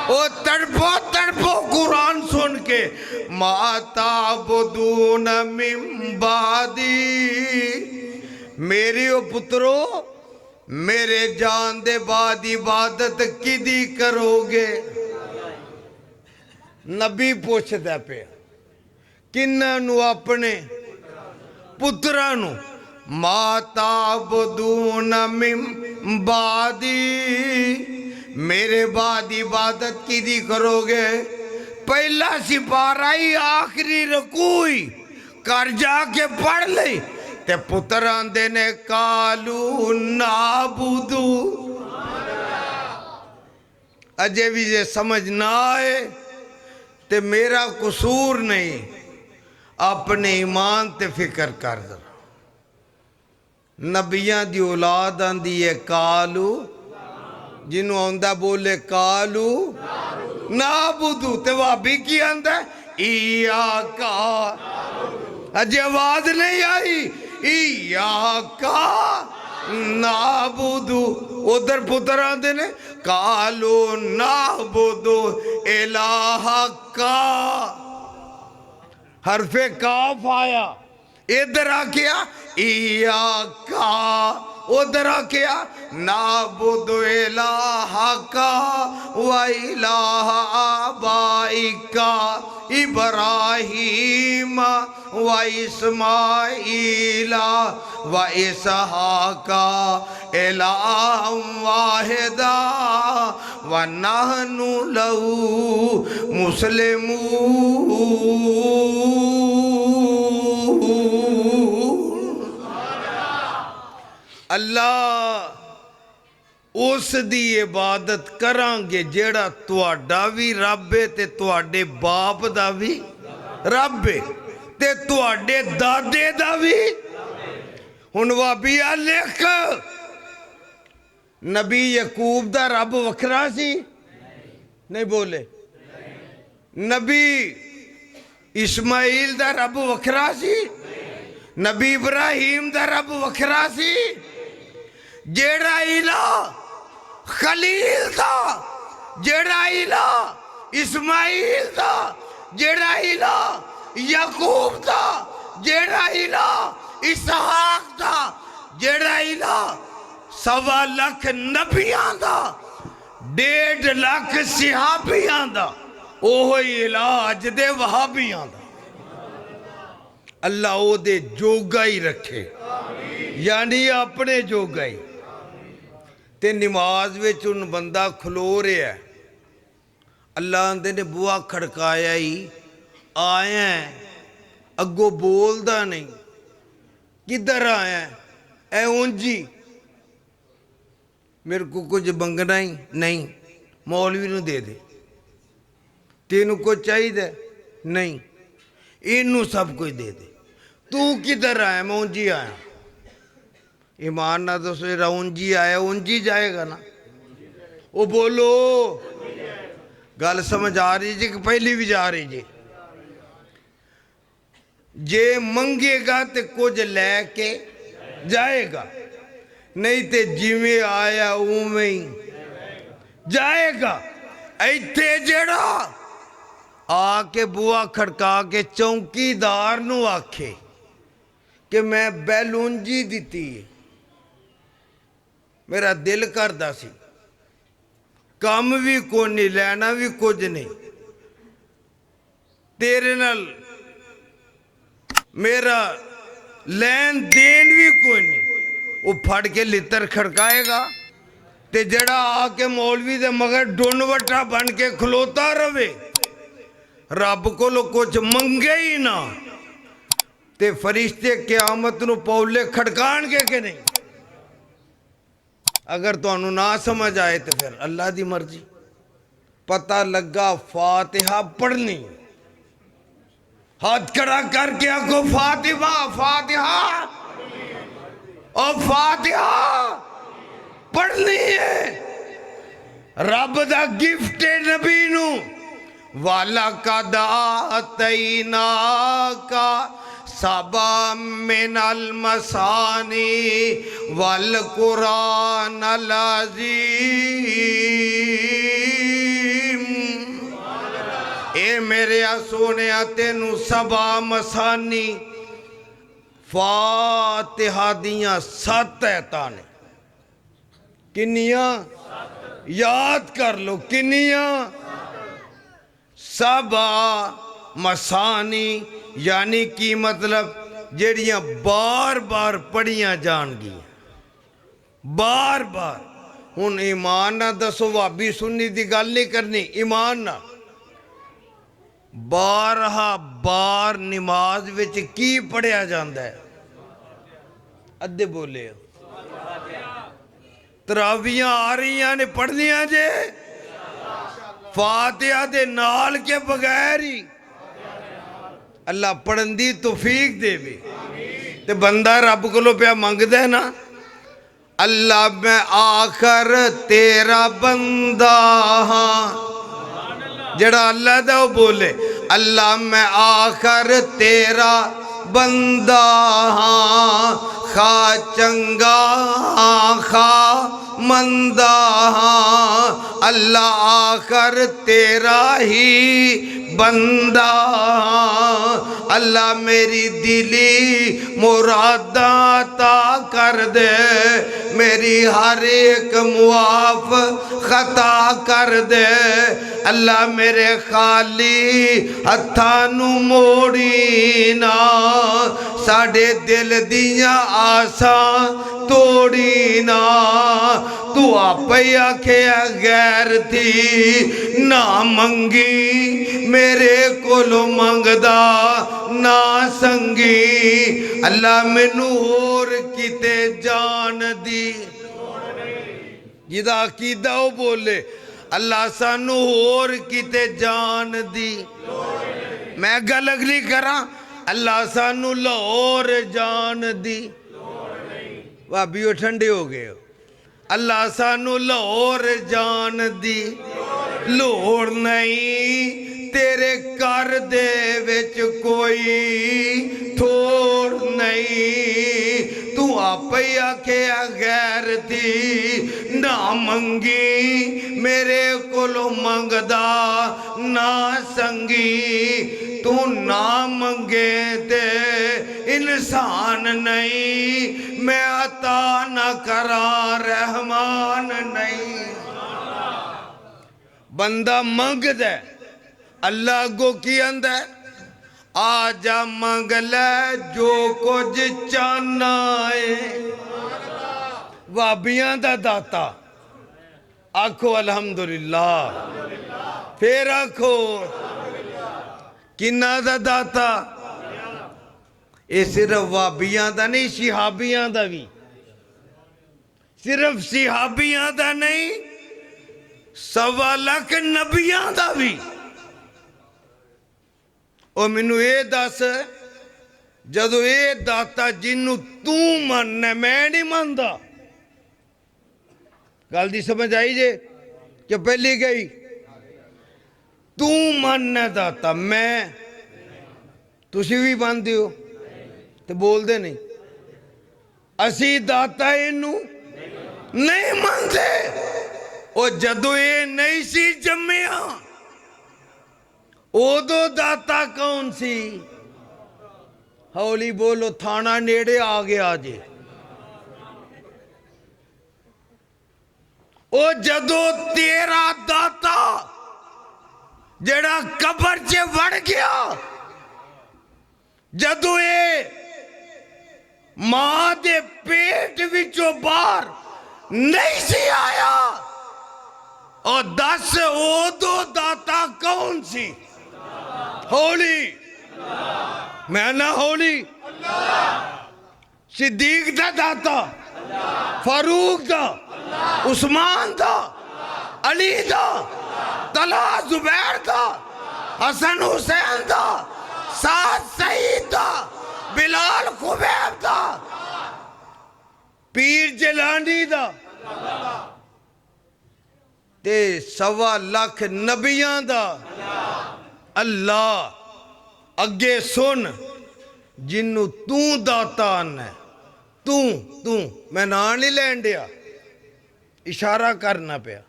ओ तड़पो तड़पो कुरान सुन के, माता बुदून मिन बादी। मेरे ओ पुत्रो, मेरे जान दे बाद इबादत किदी करोगे? नबी पूछदा पे किन्ना नु? अपने पुत्रा नु। माता बुदून मिन बादी, मेरे बाद इबादत किदी करोगे? पहला सिपारा ही आखिरी रकूई कर जाके पढ़ ले। ते पुत्र आंदे ने कालू नाबुदू। अजे भी जे समझ ना आए ते मेरा कसूर नहीं, अपने ईमान ते फिक्र कर जरा। नबियां दी औलाद आंदी है कालू, जिन्हों आंदा बोले कालू नाबुदू। ते वहाबी की आंदा इया का। अजे आवाज नहीं आई, इया का नाबुदू। उधर पुत्र आंदे ने कालू नाबुदू इलाहा का। हरफे काफ आया, इधर आखिया इया का, उधर आखिया नाबुदु इलाहा का व इलाहा आबाइका इब्राहीम व इस्माईला व इसहाका इलाहम वाहिदा व नहनु लहू मुस्लिमून। अल्लाह उस दी इबादत करांगे जेड़ा तुहाडा भी रब है ते तुहाडे बाप दा भी रब है ते तुहाडे दादे दा भी। हुण वाबिया लिख, नबी यकूब दा रब वखरा सी? नहीं बोले। नबी इस्माइल दा रब वखरा सी? नबी इब्राहिम दा रब वखरा सी? जेड़ा इला खलील था, जेड़ा इला इस्माइल था, जेड़ा इला याकूब था, जेड़ा इला इसहाक था, जेड़ा इला 1.25 लाख नबियां दा, 1.5 लाख सिहाबियां दा, ओह इला अज दे वहाबियां दा। अल्लाह ओदे जोगा ही रखे, यानी अपने जोगा ही। ते नमाज विच उन बंदा खलो रहा, अल्लाह आंदे ने बुआ खड़काया ही आया, अगो बोलदा नहीं, किधर आया? ऐ उंजी मेरे को कुछ मंगना ही नहीं, मौलवी नूं दे दे। तेनू कुछ चाहिए नहीं, इनू सब कुछ दे दे। तू किधर आया? मैं उंजी आया। ईमान ना दसो, जरा उंजी आया उंजी जाएगा ना? वो बोलो, गल समझ आ रही जी कि पहली भी जा रही जी? जे मंगेगा तो कुछ लैके जाएगा, नहीं तो जिमें आया उमें ही जाएगा। इत्थे जेड़ा आके बुआ खड़का के चौकीदार नू आखे कि मैं बैलूंजी दिती है, मेरा दिल करदा सी, काम भी कोई नहीं, लेना भी कुछ नहीं, तेरे नाल मेरा लैन देन भी कोई नहीं। वो फड़ के लितर खड़काएगा ते जड़ा आके मौलवी दे मगर डुन वटा बन के खलोता रवे रब कोलों कुछ मंगे ही ना ते फरिश्ते क़यामत नूं पौले खड़काणगे कि नहीं? अगर तुहानू ना समझ आए तो फिर अल्लाह की मर्जी। पता लगा फातिहा पढ़नी, हाथ खड़ा करके आखो फातिहा फातिहा और फातिहा पढ़नी है। रब दा गिफ्ट है नबी नू, वाला का दातईना का सबा मिनल मसानी वल कुरान अल अज़ीम। ए मेरे सोने तेनू सबा मसानी फातिहा दियां 7 ऐतां ने। किन्नियां? याद कर लो किन्नियां? सबा मसानी यानी कि मतलब जेड़ियां बार बार पढ़ियां जाणगियां, बार बार। हुण ईमान ना दसो, भाभी सुन्नी दी गल नहीं करनी, ईमान ना 12 बार नमाज विच की पढ़िया जांदा है? अद्धे बोले तरावियां आ रही ने पढ़नियां जे फातिहा दे नाल के बगैर ही। अल्लाह पढ़न दी तौफीक देवे। ते बंदा रब कोलों पिया मंगदा है ना, अल्लाह मैं आखर तेरा बंदा हाँ। जड़ा अल्लाह दा बोले अल्लाह मैं आखर तेरा बंदा हाँ, खा चंगा खा मंदा हाँ। अल्लाह आखर तेरा ही बंदा हाँ। अल्लाह मेरी दिली मुरादा ता कर दे, मेरी हर एक मुआफ खता कर दे। अल्लाह मेरे खाली हत्थां नूं मोड़ी ना, साडे दिल दियां आसां तोड़ी ना। तू आपे आखिया गैर थी ना मंगी, मेरे कोलों मंगदा ना संगी। अल्लाह मैनू होर किते जान दी। जिदा अकीदा वो बोले अल्लाह सानू होर किते जान दी। मैं गल अगली करा, अल्लाह सानू लाहौर जान दी। भाभी वो ठंडे हो गए हो। अल्लाह सानू लाहौर जान दी। लोड़ नहीं तेरे घर दे विच कोई थोड़ नहीं, तू आपे आखिया गैर थी ना मंगी, मेरे कोलों मंगदा ना संगी। तू ना मंगे ते इंसान नहीं, मैं अता न करा रहमान नहीं। बंदा मंगदा अल्लाह अगो की आंदा आ जा मंग ले जो कुछ चाहना है। वाबियां दा दाता आखो अल्हम्दुलिल्लाह, फिर आखो किन्ना दा दाता। ये सिर्फ वाबियां दा नहीं, शिहाबियां दा भी। सिर्फ शिहाबियां दा नहीं, 1.25 लाख नबियां दा भी। और मैनू ये दस, जदों ये दाता जिन्नू तू मनना मैं नहीं मानदा, गल दी समझ आई जे कि पहली गई? तू मनना दाता, मैं तुसी भी मानते हो तो बोलते नहीं। असी दाता इनू नहीं मानते। और जदों ये नहीं सी जम्मिया उदो दाता कौन सी? हौली बोलो, थाना नेड़े आ गया जे। ओ जदों तेरा दाता जेड़ा कबर च वड़ गया, जदों ये मां दे पेट विचों बाहर नहीं सी आया, और दस उदो दाता कौन सी? हौली मैं ना हौली सिद्दीक दा दाता फारूक दा उस्मान दा अली दा तला जुबैर दा हसन हुसैन दा साद सईद दा बिलाल खुबैब दा पीर जलानी दा ते 1.25 लाख नबियां दा अल्लाह अगे सुन जिन्नू तू दाता आना तू तू मैं ना नहीं लैन दिया इशारा करना पिया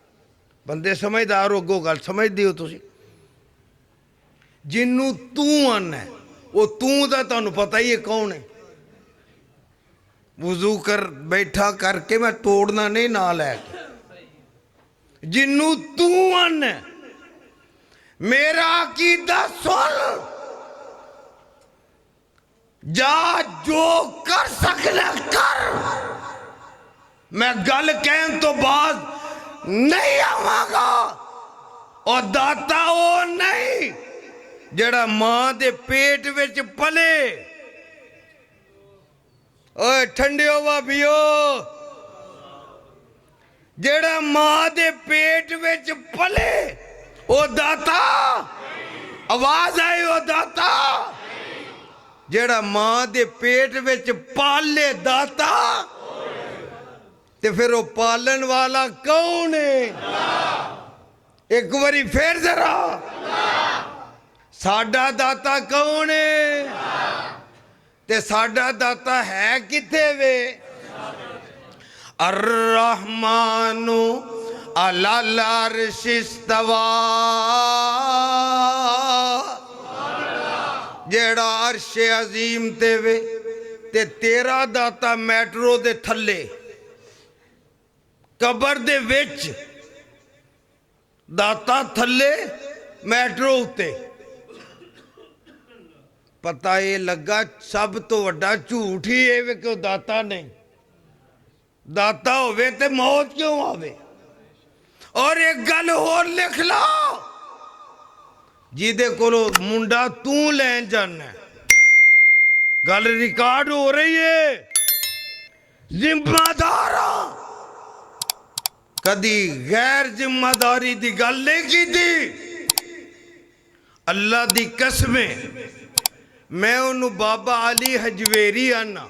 बंदे समझदार हो गल समझते हो तुसी जिन्नू तू आना वो तू दा तुहानू पता ही है कौन है वजू कर बैठा करके मैं तोड़ना नहीं ना लैके जिन्नू तू आना मेरा अकीदा सुन जा जो कर सकना कर मैं गल कहन तो बाद नहीं आवांगा और दाता वो नहीं जड़ा मां दे पेट विच पले ओए ठंडियो भाभीओ जड़ा मां दे पेट विच पले ओ दाता आवाज आई ओ दाता जेड़ा मां दे पेट विच पाले दाता ते फिर वो पालन वाला कौन है एक बारी फिर जरा साडा दाता कौन है ते साडा दाता है किथे वे अर्रहमानु अलल अर्श इस्तवा जेड़ा अर्श अजीम ते वे ते तेरा दाता मैट्रो दे थले कबर दे विच दाता थले मैट्रो उत्ते पता ये लगा सब तो वड्डा झूठ ही है वे क्यों दाता नहीं दाता होवे ते मौत क्यों आवे और एक गल होर लिख लो जिदे कोलो मुंडा तू लैन जाना गल रिकॉर्ड हो रही है जिम्मेदार कदी गैर जिम्मेदारी दी गल नहीं की थी अल्लाह दी कसमें मैं उन्होंने बाबा अली हजवेरी आना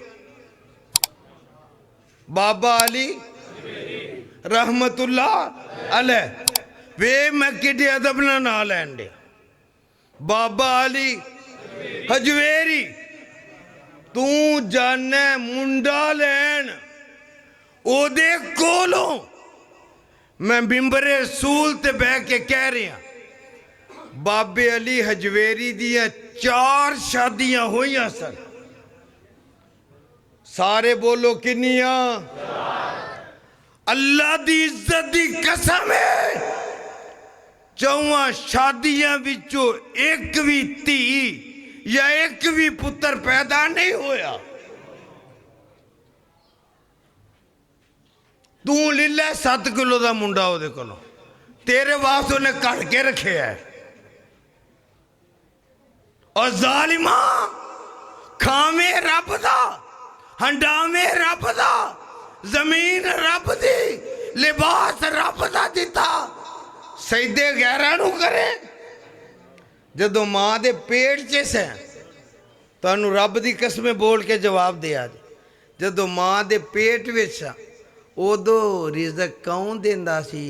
बाबा अली रहमतुल्लाह अलैह वे मैं किडे अदब ना लैन दे बाबा अली हजवेरी तू जाने मुंडा लैन ओदे कोलों मैं बिंबरे सूल ते बह के कह रहा बाबे अली हजवेरी दियां 4 शादियां होइयां सन सारे बोलो किन्नियां अल्लाह दी इज्जत दी कसम है 4 शादियां विचों एक भी धी या एक भी पुत्र पैदा नहीं होया तू ले लै 7 किलो का मुंडा ओदे कोलों तेरे वास्ते उन्हें घड़ के रखे है और जालिमा खावे रब दा हंडावे रब दा जमीन रब दी लिबास रब दा दिता सजदे गैरां नूं करे जदों मां दे पेट च सै तुहानूं रब दी कसमें बोल के जवाब दिया जदों मां दे पेट विच उदो रिज़क कौन देंदा सी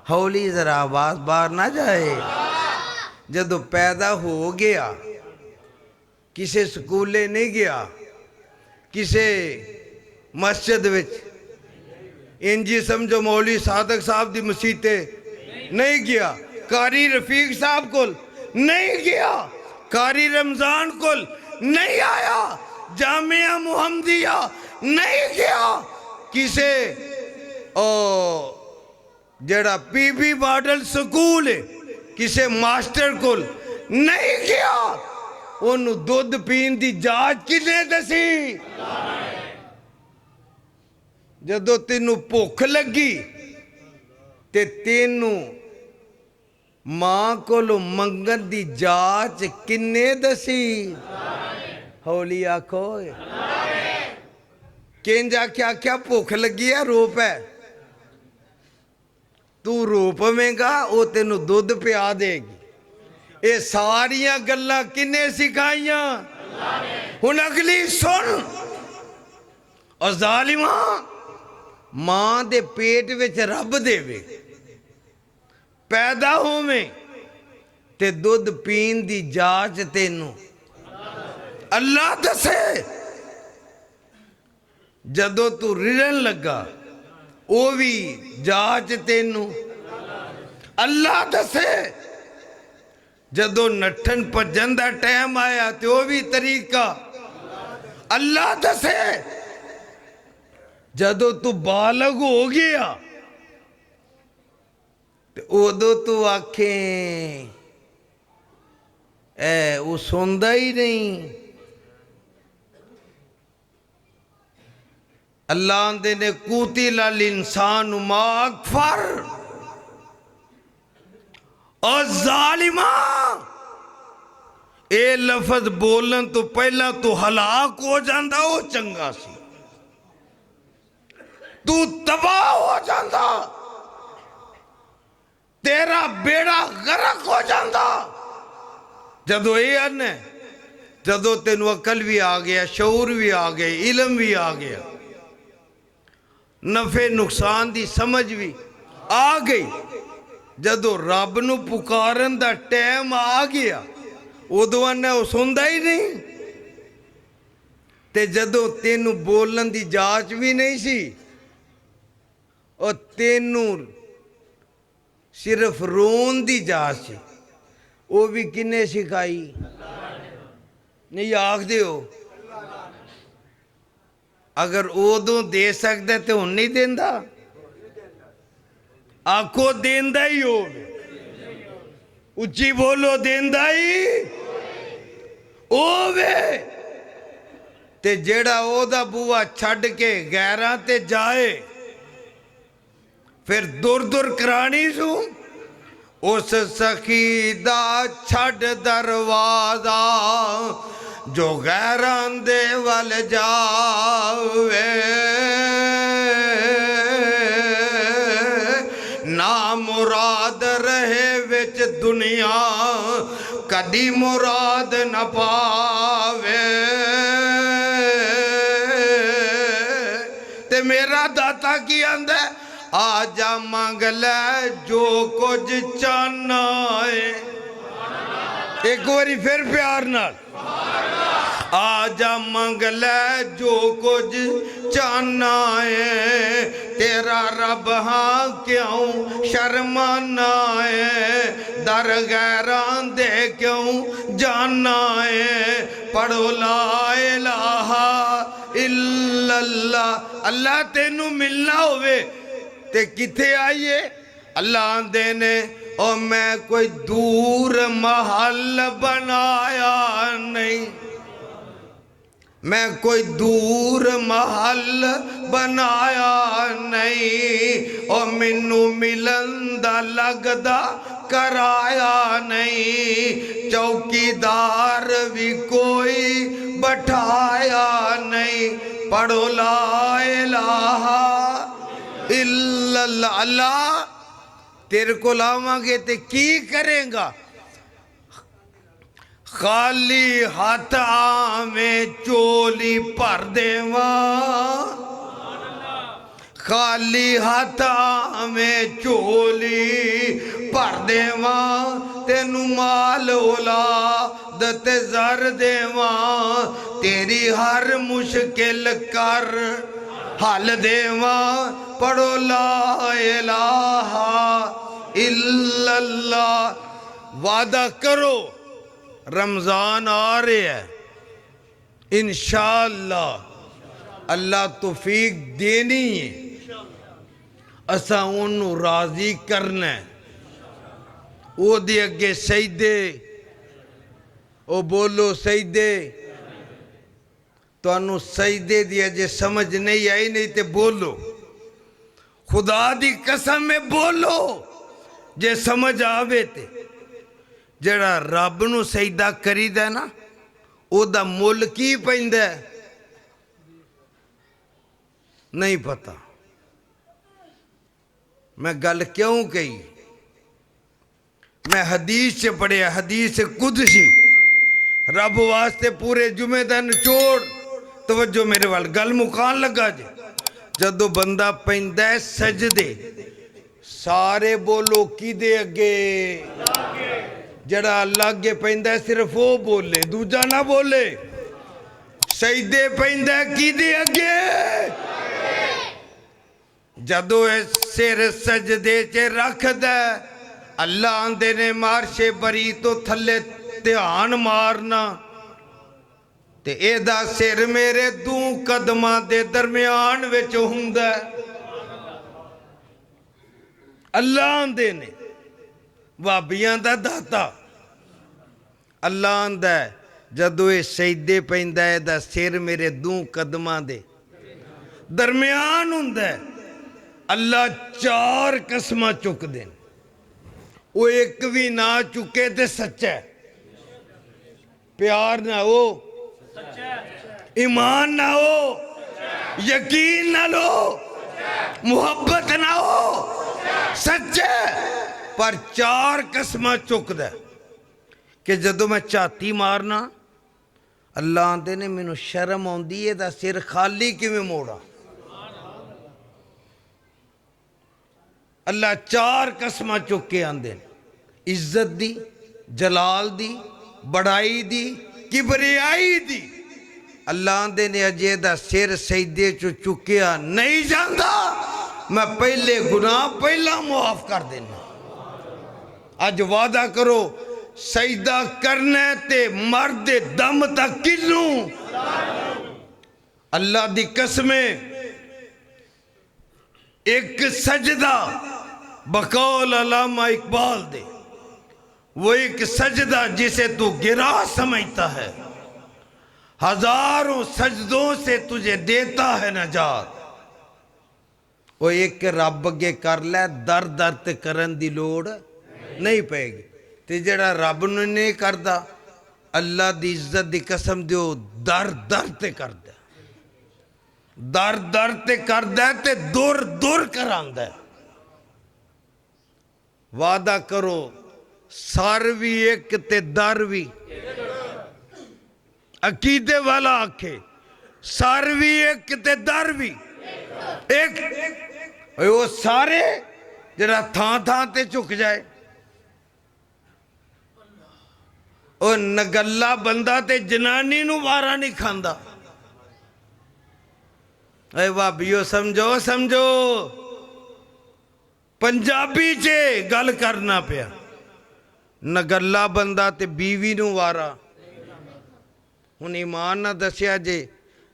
हौली जरा आवाज बाहर ना जाए जदों पैदा हो गया किसे स्कूले नहीं गया किसे मस्जिद विच इंजी समझो मौलवी सादक साहब दी मसीते नहीं गया कारी रफीक साहब को नहीं गया कारी रमजान को नहीं आया जामिया मुहम्मदिया नहीं गया किसे ओ जड़ा पीबी मॉडल स्कूल है किसे मास्टर को नहीं गया ओनू दुध पीन की जाच किने दसी जदों तेनू भुख लगी ते तेनू मां कोलों मंगन दी जाच किन्ने दसी हौली आखो किंज आख्या क्या भुख लगी है रो पै तू रो पवेगा वो तेनू दुध पिया देगी ये सारिया गल्लां किन्ने सिखाइया हुण अगली सुन और जालिमा मां दे पेट विच रब देवे पैदा होवे ते दुध पीन दी जाच तेनू अल्लाह दसे जदों तू रिड़न लगा वो भी जाच तेनू अल्लाह दसे जदों नठन भजन दा टाइम आया तो वो भी तरीका अल्लाह दसे जदों तू बालग हो गया तो उदों तू आखे वो सुनता ही नहीं अल्लाह आंदे ने कुतिल अल इंसान मा अकफर और जालिमा ए लफज बोलन तो पहला तू हलाक हो जाता वो चंगा सी तू तबाह हो जाता तेरा बेड़ा गर्क हो जाता जदों ये अन जदों तेनू अकल भी आ गया शऊर भी आ गए इलम भी आ गया नफे नुकसान की समझ भी आ गई जदों रब नू पुकारन दा टाइम आ गया उदों आना वो सुनता ही नहीं ते जदों तेनू बोलन की जाच भी नहीं सी और तेनू सिर्फ रोन की जाच सी वो भी किन्ने सिखाई नहीं आखदे हो अगर उदों दे सकता तो हुण नहीं देंदा आखो देंदा ही हो उच्ची बोलो देंदा ही ओवे ते जेड़ा ओदा बुआ छड़ के गैरां ते जाए फिर दुर दुर करानी सू उस सखी दा छड़ दरवाजा जो गैरां दे वल जावे ना मुराद रहे विच दुनिया कदी मुराद न पावे ते मेरा दाता की आंदा आजा मंग ले जो कुछ चाहना है एक बारी फिर प्यार नाल आजा मंग ले जो कुछ चाहना है तेरा रब हाँ क्यों शर्माना है दर गैरां दे क्यों जाना है पढ़ो ला इलाहा इल्लल्लाह अल्लाह तेनू मिलना होवे ते किथे आइए अल्लाह आंदे ने और मैं कोई दूर महल बनाया नहीं मैं कोई दूर महल बनाया नहीं और मैनू मिलन दा लगदा कराया नहीं चौकीदार भी कोई बैठाया नहीं पढ़ो ला इलाहा इल्लल्लाह अल्लाह तेरे को लावांगे ते की करेगा खाली हाथ में चोली भर देवा खाली हाथ में चोली भर देवा तेनू माल औलाद ते ज़र देवा तेरी हर मुश्किल कर हल देवा पढ़ो ला इलाहा इल्लल्लाह वादा करो रमज़ान आ रहा है इंशाअल्लाह अल्लाह तौफीक देनी है असा उन्नू राजी करना है वो दे अगे सजदे ओ बोलो सजदे तुहानू सजदे दी अजे समझ नहीं आई नहीं तो बोलो खुदा दी कसम में बोलो जे समझ आवे ते जेड़ा रब नूं सजदा करीदा ना ओदा मुल की पैंदा है? नहीं पता। मैं गल क्यों कही? मैं हदीस च पढ़िया, हदीस कुदसी, रब वास्ते पूरे जुमे दा निचोड़। तवज्जो मेरे वाल, गल मुकान लगा जे। जदों बंदा पैंदा है सजदे, सारे बोलो किदे अगे? जड़ा अल्लाह अगे पैंदा है सिर्फ वो बोले, दूजा ना बोले। सजदे पैंदा है किदे अगे? जदों सिर सजदे च रखदा, अल्लाह आंदे ने मारशे बरी तो थले ध्यान मारना, ते एदा सिर मेरे दू कदमां दे दरम्यान विच हुंदा। अल्लाह आंदे ने भाबियां दा दाता। अल्लाह आंदा जदों ये सजदे पैंदा एदा सिर मेरे दू कदमां दे दरम्यान हुंदा। अल्लाह 4 कसमां चुकदे ने, वो एक भी ना चुके ते सच्चा है। प्यार ना हो, ईमान ना हो, यकीन ना लो, मुहब्बत ना हो, सच्चा पर 4 कसमां चुकदा कि जदों मैं झाती मारना, अल्लाह आंदे ने मैनू शर्म आउंदी एदा सिर खाली किवें मोड़ा। अल्लाह 4 कसमां चुक के आंदे ने, इज्जत दी, जलाल दी, बड़ाई दी, किबरियाई दी। अल्लाह आंदे ने अजे दा सिर सजदे चो चुकिया नहीं जांदा, मैं पहले गुनाह पहला मुआफ कर देना। अज वादा करो सजदा करना ते मर्द दम तक किनू। अल्लाह दी कसमें एक सजदा बकौल अल्लामा इकबाल दे, वो एक सजदा जिसे तू गिरा समझता है, हजारों सजदों से तुझे देता है नजात। वो एक रब अगे कर लै, दर दर ते करन दी लोड़ नहीं पेगी। ते जेड़ा रब नूं नहीं करदा, अल्लाह दी इज्जत दी कसम दिओ दर दर ते करदा, दर दर ते करदा ते दूर दूर करांदा। वादा करो सर भी एक ते दर भी। अकीदे वाला आखे सर भी एक ते दर भी एक। वो सारे जरा थां थां ते झुक जाए। और नगल्ला बंदा ते जनानी नू वारा नहीं खांदा। ऐ भाभीओ समझो समझो, पंजाबी च गल करना पिया। नगल्ला बंदा ते बीवी नू वारा। हुण ईमान ना दसिया जे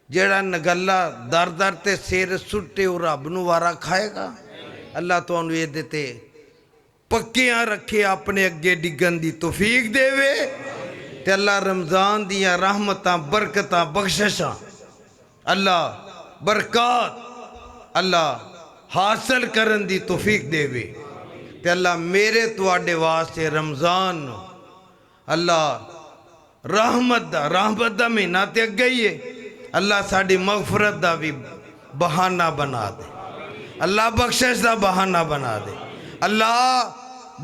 जेड़ा नगल्ला दर दर ते सिर सुट्टे वो रब नू वारा खाएगा? अल्लाह तुहानू इहदे ते पक्कियां रखे, अपने अगे डिगन दी तौफीक देवे। ते अल्लाह रमज़ान दियां रहमतां बरकतां बख्शिशां अल्लाह बरकत अल्लाह हासिल करन दी तौफीक देवे। ते अल्लाह मेरे तुहाडे वास्ते रमज़ान अल्लाह रहमत दा महीना ते अगे ही है। अल्लाह साड़ी मगफरत दा भी बहाना बना दे, अल्लाह बख्शिश दा बहाना बना दे, अल्लाह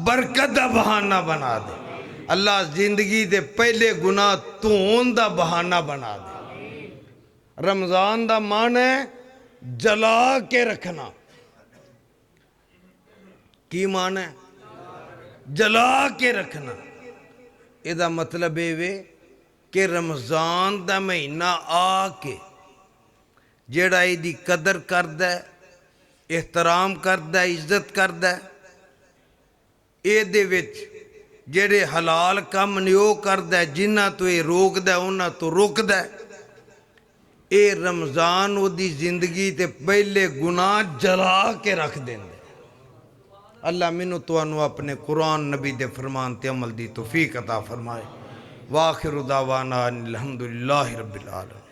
बरकत दा बहाना बना दे, अल्लाह जिंदगी दे पहले गुनाह धोन दा बहाना बना दे। रमज़ान दा मान है जला के रखना। की मान है? जला के रखना। ਇਹਦਾ मतलब ਇਹ ਵੇ कि रमज़ान ਦਾ महीना आके ਜਿਹੜਾ ਇਹਦੀ कदर करदा, एहतराम करदा, इज्जत करदा, ਇਹਦੇ ਵਿੱਚ ਜਿਹੜੇ हलाल ਕੰਮ ਨੇ ਉਹ ਕਰਦਾ, जिन्हां ਤੋਂ ਇਹ रोकदा ਉਹਨਾਂ ਤੋਂ ਰੋਕਦਾ। ਇਹ रमज़ान ਉਹਦੀ ਜ਼ਿੰਦਗੀ ਤੇ ਪਹਿਲੇ गुनाह जला के रख देंदा। अल्लाह मैनू तुहानू अपने कुरान नबी दे फरमान ते अमल दी तौफीक अता फरमाए। वाखिर दावाना अल्हम्दुलिल्लाहि रब्बिल आलमीन।